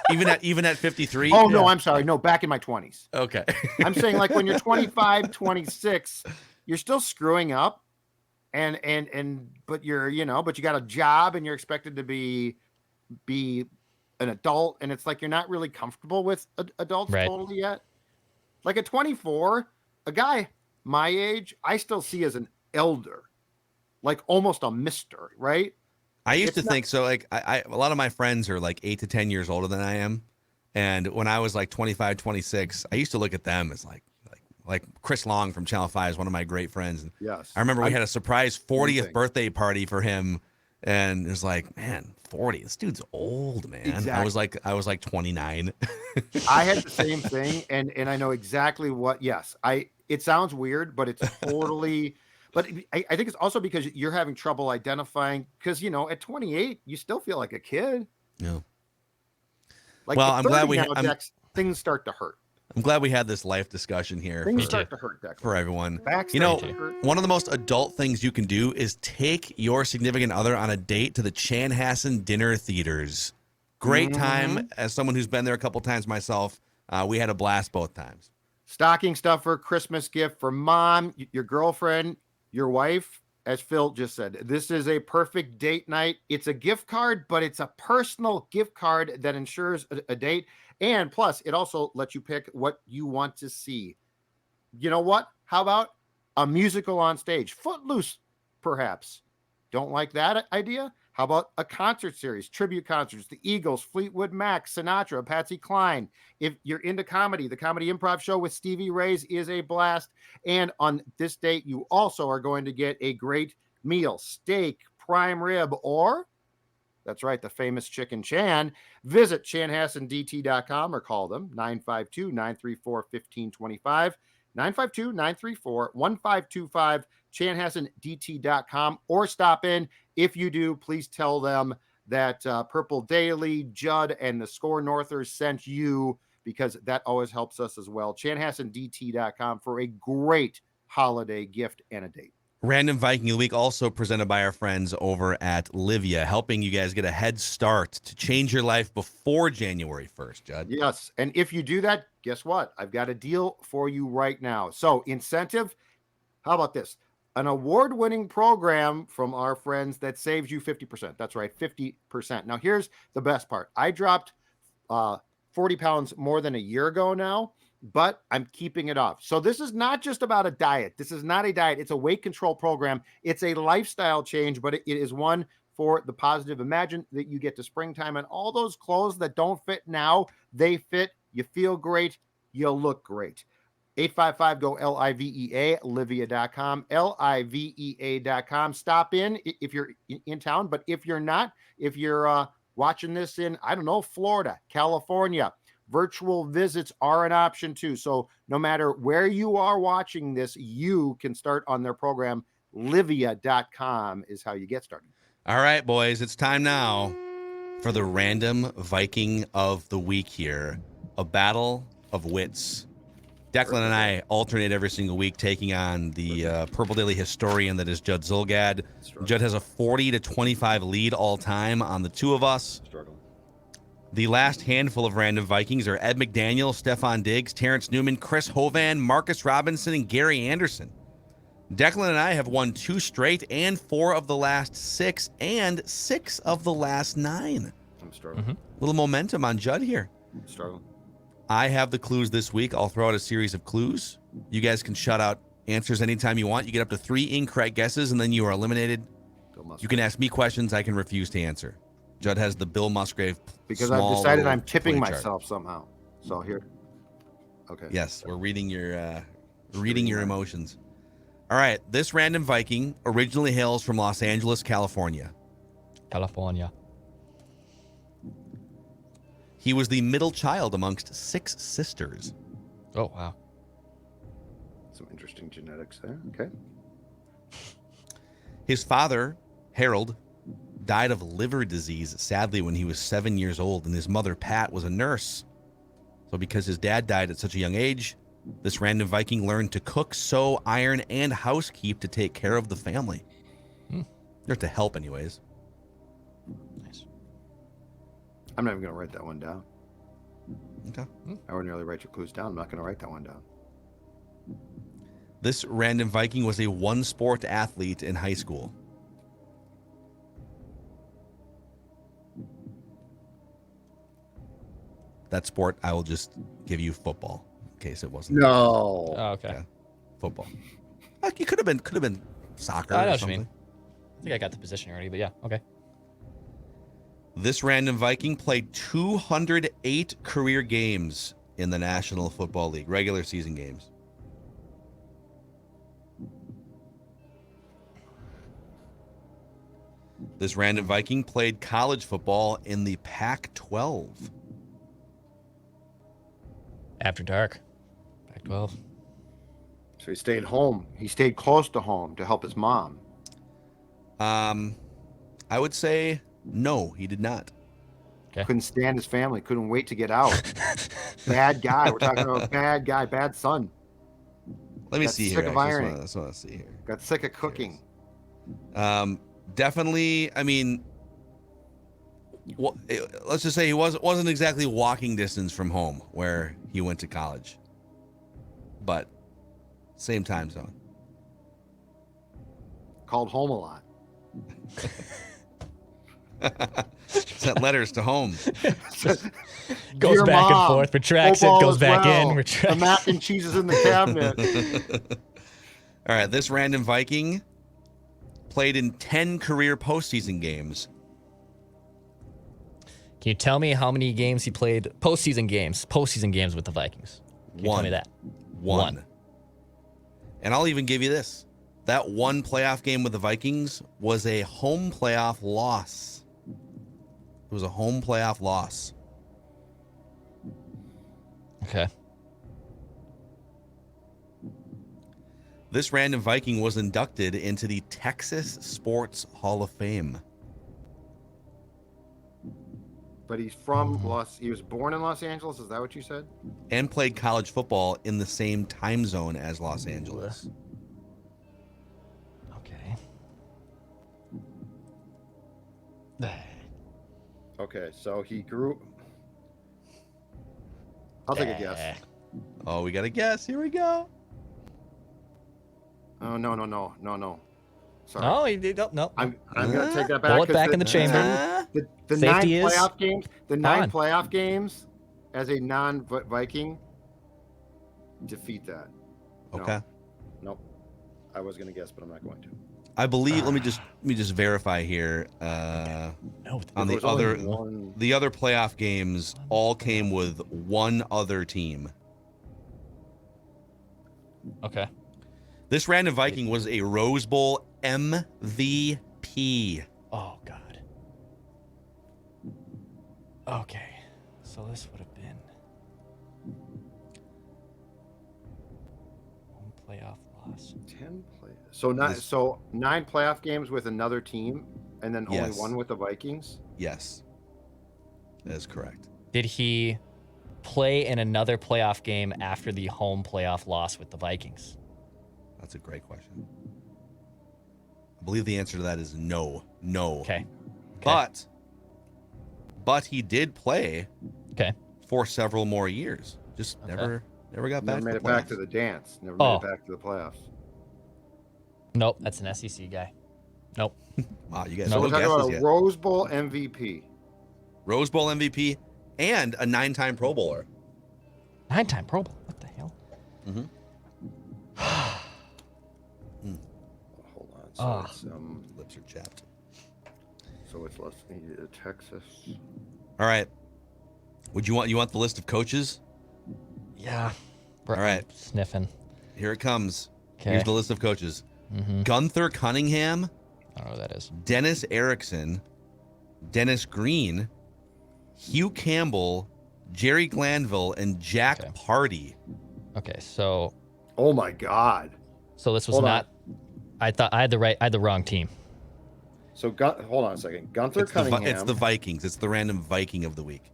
S3: Even at 53.
S4: Oh no, I'm sorry. No, back in my 20s.
S3: Okay.
S4: I'm saying like when you're 25, 26, you're still screwing up, but but you got a job and you're expected to be an adult, and it's like you're not really comfortable with adults totally yet. Like at 24, a guy my age, I still see as an elder, like almost a mister, right?
S3: I used to think so. Like a lot of my friends are like 8 to 10 years older than I am. And when I was like 25, 26, I used to look at them as like Chris Long from Channel 5 is one of my great friends. And
S4: yes.
S3: I remember we had a surprise 40th birthday party for him. And it was like, man, 40, this dude's old, man. Exactly. I was like 29.
S4: I had the same thing. And I know exactly what, it sounds weird, but it's totally, but I think it's also because you're having trouble identifying, because, at 28, you still feel like a kid.
S3: Yeah.
S4: Like,
S3: well, I'm glad
S4: Dex, things start to hurt.
S3: I'm glad we had this life discussion here.
S4: Things start to hurt, Dex.
S3: For everyone.
S4: Backs
S3: one of the most adult things you can do is take your significant other on a date to the Chanhassen Dinner Theaters. Great time. As someone who's been there a couple times myself, we had a blast both times.
S4: Stocking stuffer, Christmas gift for mom, your girlfriend, your wife. As Phil just said, this is a perfect date night. It's a gift card, but it's a personal gift card that ensures a date. And plus, it also lets you pick what you want to see. You know what? How about a musical on stage? Footloose, perhaps. Don't like that idea? How about a concert series, tribute concerts, the Eagles, Fleetwood Mac, Sinatra, Patsy Cline. If you're into comedy, the Comedy Improv Show with Stevie Ray's is a blast. And on this date, you also are going to get a great meal, steak, prime rib, or, that's right, the famous Chicken Chan. Visit chanhassendt.com or call them 952-934-1525, 952-934-1525, chanhassendt.com, or stop in. If you do, please tell them that Purple Daily, Judd, and the Score Northers sent you, because that always helps us as well. chanhassendt.com for a great holiday gift and a date.
S3: Random Viking of the Week also presented by our friends over at Livia, helping you guys get a head start to change your life before January 1st, Judd.
S4: Yes, and if you do that, guess what? I've got a deal for you right now. So incentive, how about this? An award-winning program from our friends that saves you 50%. That's right, 50%. Now, here's the best part. I dropped 40 pounds more than a year ago now, but I'm keeping it off. So this is not just about a diet. This is not a diet. It's a weight control program. It's a lifestyle change, but it is one for the positive. Imagine that you get to springtime and all those clothes that don't fit now, they fit. You feel great. You look great. 855-GO-LIVEA, Livia.com, LIVEA.com. Stop in if you're in town, but if you're not, if you're watching this in, I don't know, Florida, California, virtual visits are an option too. So no matter where you are watching this, you can start on their program. Livia.com is how you get started.
S3: All right, boys, it's time now for the Random Viking of the Week here. A battle of wits. Declan and I alternate every single week, taking on the Purple Daily historian that is Judd Zulgad. Judd has a 40-25 lead all time on the two of us. The last handful of Random Vikings are Ed McDaniel, Stefan Diggs, Terrence Newman, Chris Hovan, Marcus Robinson, and Gary Anderson. Declan and I have won 2 straight and 4 of the last 6 and 6 of the last 9.
S4: I'm struggling.
S3: Little momentum on Judd here.
S4: I'm struggling.
S3: I have the clues this week. I'll throw out a series of clues. You guys can shout out answers anytime you want. You get up to 3 incorrect guesses, and then you are eliminated. You can ask me questions I can refuse to answer. Judd has the Bill Musgrave.
S4: Because I've decided I'm tipping myself somehow. So here. Okay.
S3: Yes, we're reading your emotions. All right. This Random Viking originally hails from Los Angeles, California.
S5: He
S3: was the middle child amongst 6 sisters.
S5: Oh, wow.
S4: Some interesting genetics there. Okay.
S3: His father, Harold, died of liver disease, sadly, when he was 7 years old, and his mother, Pat, was a nurse. So because his dad died at such a young age, this random Viking learned to cook, sew, iron, and housekeep to take care of the family. Or to help, anyways.
S5: Nice.
S4: I'm not even going to write that one down.
S3: Okay.
S4: I ordinarily write your clues down. I'm not going to write that one down.
S3: This random Viking was a one-sport athlete in high school. That sport, I will just give you football, in case it wasn't.
S4: No.
S5: Oh, okay.
S3: Yeah, football. It could have been soccer
S5: I know
S3: or
S5: what you
S3: something.
S5: mean. I think I got the position already, but yeah, okay.
S3: This random Viking played 208 career games in the National Football League, regular season games. This random Viking played college football in the Pac-12.
S5: After dark. Pac-12.
S4: So he stayed home. He stayed close to home to help his mom.
S3: I would say no, he did not.
S5: Okay.
S4: Couldn't stand his family. Couldn't wait to get out. Bad guy. We're talking about bad guy, bad son.
S3: Let me
S4: Got
S3: see
S4: sick
S3: here.
S4: of
S3: I
S4: ironing.
S3: just want to see here.
S4: Got sick of cooking.
S3: Definitely. I mean, let's just say he wasn't exactly walking distance from home where he went to college, but same time zone.
S4: Called home a lot.
S3: Sent letters to home.
S5: Goes
S4: Dear
S5: back and
S4: Mom,
S5: forth, retracts it,
S4: football
S5: goes
S4: as
S5: back
S4: well.
S5: in,
S4: The
S5: retracts.
S4: mac and cheese is in the cabinet.
S3: All right, this random Viking played in 10 career postseason games.
S5: Can you tell me how many games he played? Postseason games with the Vikings. Can you tell me that?
S3: One. And I'll even give you this. That one playoff game with the Vikings was a home playoff loss. It was a home playoff loss.
S5: Okay.
S3: This random Viking was inducted into the Texas Sports Hall of Fame.
S4: But he's from he was born in Los Angeles. Is that what you said?
S3: And played college football in the same time zone as Los Angeles.
S5: Okay.
S4: Okay, so he grew. I'll take a guess.
S3: Oh, we got a guess. Here we go.
S4: Oh no. Sorry.
S5: No, he did. No.
S4: I'm gonna take that back.
S5: Bullet
S4: 'cause
S5: back in the chamber.
S4: The
S5: Safety
S4: nine
S5: is
S4: playoff games. The nine
S5: on.
S4: playoff games as a non-Viking defeat that. No.
S3: Okay.
S4: Nope. I was gonna guess, but I'm not going to.
S3: I believe. Let me just verify here.
S5: No.
S3: On
S4: There
S3: the
S4: was only
S3: other
S4: one-
S3: the other playoff games all came with one other team.
S5: Okay.
S3: This random Viking was a Rose Bowl MVP.
S5: Oh, God. Okay. So this would have been home playoff loss.
S4: 10 play. So nine playoff games with another team, and then only
S3: Yes.
S4: one with the Vikings.
S3: Yes, that is correct.
S5: Did he play in another playoff game after the home playoff loss with the Vikings?
S3: That's a great question. I believe the answer to that is no.
S5: Okay.
S3: But he did play
S5: Okay.
S3: for several more years. Just
S5: Okay.
S3: never got
S4: Never
S3: back.
S4: made
S3: to
S4: it
S3: the
S4: back
S3: playoffs.
S4: to the dance. Never
S5: Oh.
S4: made it back to the playoffs.
S5: Nope. That's an SEC guy. Nope.
S3: Wow, you guys
S5: No.
S4: So
S3: no
S4: we're talking
S3: guesses
S4: about a
S3: yet.
S4: Rose Bowl MVP.
S3: Rose Bowl MVP and a 9-time Pro Bowler.
S5: 9-time Pro Bowl. What the hell?
S4: Hold on. So
S5: Ah.
S4: it's
S3: Lips are chapped.
S4: let's need Texas.
S3: All right. You want the list of coaches?
S5: Yeah.
S3: All right.
S5: Sniffing.
S3: Here it comes.
S5: Okay.
S3: Here's the list of coaches.
S5: Mm-hmm.
S3: Gunther Cunningham,
S5: I don't know what that is.
S3: Dennis Erickson, Dennis Green, Hugh Campbell, Jerry Glanville, and Jack
S5: Okay.
S3: Party.
S5: Okay, so
S4: Oh my God.
S5: this was
S4: Hold on.
S5: not. I thought I had the wrong team.
S4: So hold on a second. Gunther
S3: It's
S4: Cunningham.
S3: it's the Vikings. It's the random Viking of the week.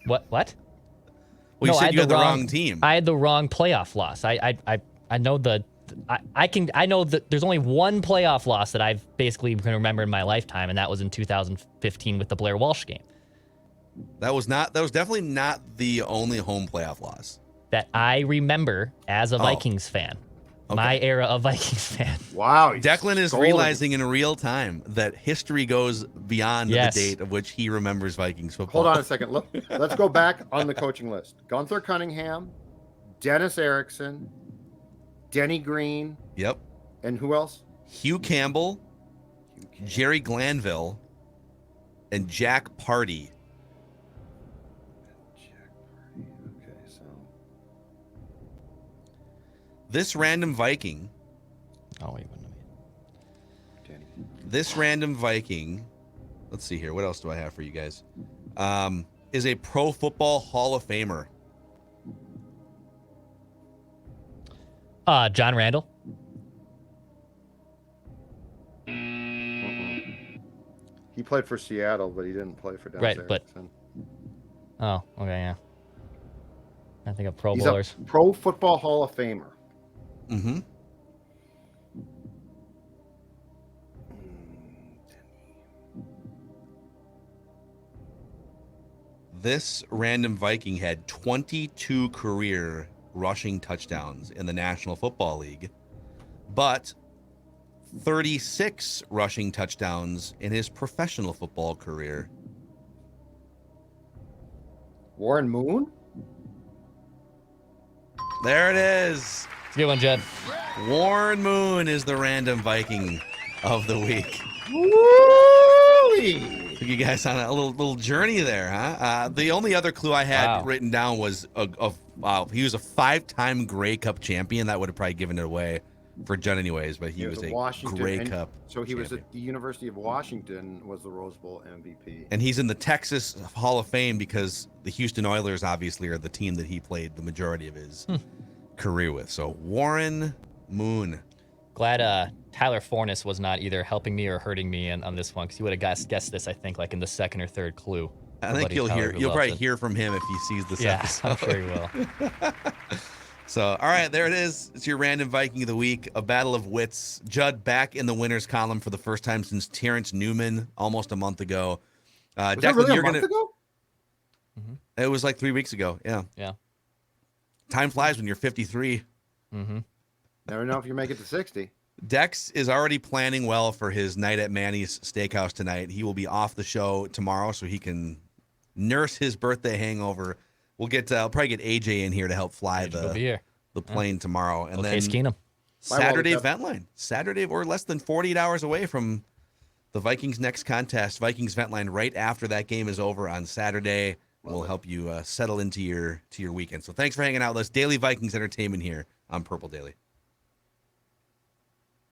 S5: What?
S3: Well, you
S5: No, I
S3: said
S5: had
S3: you had the wrong team.
S5: I had the wrong playoff loss. I know I know that there's only one playoff loss that I've basically can remember in my lifetime, and that was in 2015 with the Blair Walsh game.
S3: That was definitely not the only home playoff loss.
S5: That I remember as a Vikings fan. My era of Vikings fan.
S4: Wow.
S3: Declan is realizing in real time that history goes beyond
S5: Yes.
S3: the date of which he remembers Vikings football.
S4: Hold on a second. Let's go back on the coaching list. Gunther Cunningham, Dennis Erickson, Denny Green,
S3: Yep.
S4: and who else?
S3: Hugh Campbell, Jerry Glanville, and Jack Party.
S4: Okay, so
S3: This random Viking.
S5: Oh, wait, wouldn't have
S4: Denny.
S3: This random Viking. Let's see here. What else do I have for you guys? Is a Pro Football Hall of Famer.
S5: John Randall.
S4: He played for Seattle, but he didn't play for Dennis
S5: Right, but-
S4: Erickson.
S5: Oh, okay, yeah. I think of Pro
S4: He's
S5: Bowlers.
S4: a Pro Football Hall of Famer.
S3: Mm-hmm. This random Viking had 22 career rushing touchdowns in the National Football League, but 36 rushing touchdowns in his professional football career.
S4: Warren Moon?
S3: There it is.
S5: Good one, Jed.
S3: Warren Moon is the random Viking of the week.
S4: Woo-wee!
S3: Took you guys on a little journey there, huh? The only other clue I had written down was he was a 5-time Grey Cup champion. That would have probably given it away for Judd anyways, but he was a Grey Cup
S4: So he was
S3: champion.
S4: at the University of Washington, was the Rose Bowl MVP.
S3: And he's in the Texas Hall of Fame because the Houston Oilers obviously are the team that he played the majority of his career with. So Warren Moon.
S5: Glad Tyler Fornes was not either helping me or hurting me on this one, because he would have guessed this, I think, like in the second or third clue.
S3: I think you'll probably hear from him if he sees this episode.
S5: I'm sure he will.
S3: So, all right, there it is. It's your random Viking of the week, a battle of wits. Judd back in the winners column for the first time since Terrence Newman almost a month ago.
S4: Was
S3: Declan,
S4: that really
S3: you're
S4: a month ago?
S3: It was like 3 weeks ago. Yeah.
S5: Yeah.
S3: Time flies when you're 53.
S5: Mm-hmm.
S4: Never know if you make it to 60.
S3: Dex is already planning well for his night at Manny's Steakhouse tonight. He will be off the show tomorrow so he can nurse his birthday hangover. We'll I'll probably get AJ in here to help fly the plane tomorrow. And
S5: Okay,
S3: then
S5: Skeenum.
S3: Saturday Vent Line. Saturday, or less than 48 hours away from the Vikings' next contest. Vikings Vent Line right after that game is over on Saturday. We'll help you settle into your weekend. So thanks for hanging out with us. Daily Vikings Entertainment here on Purple Daily.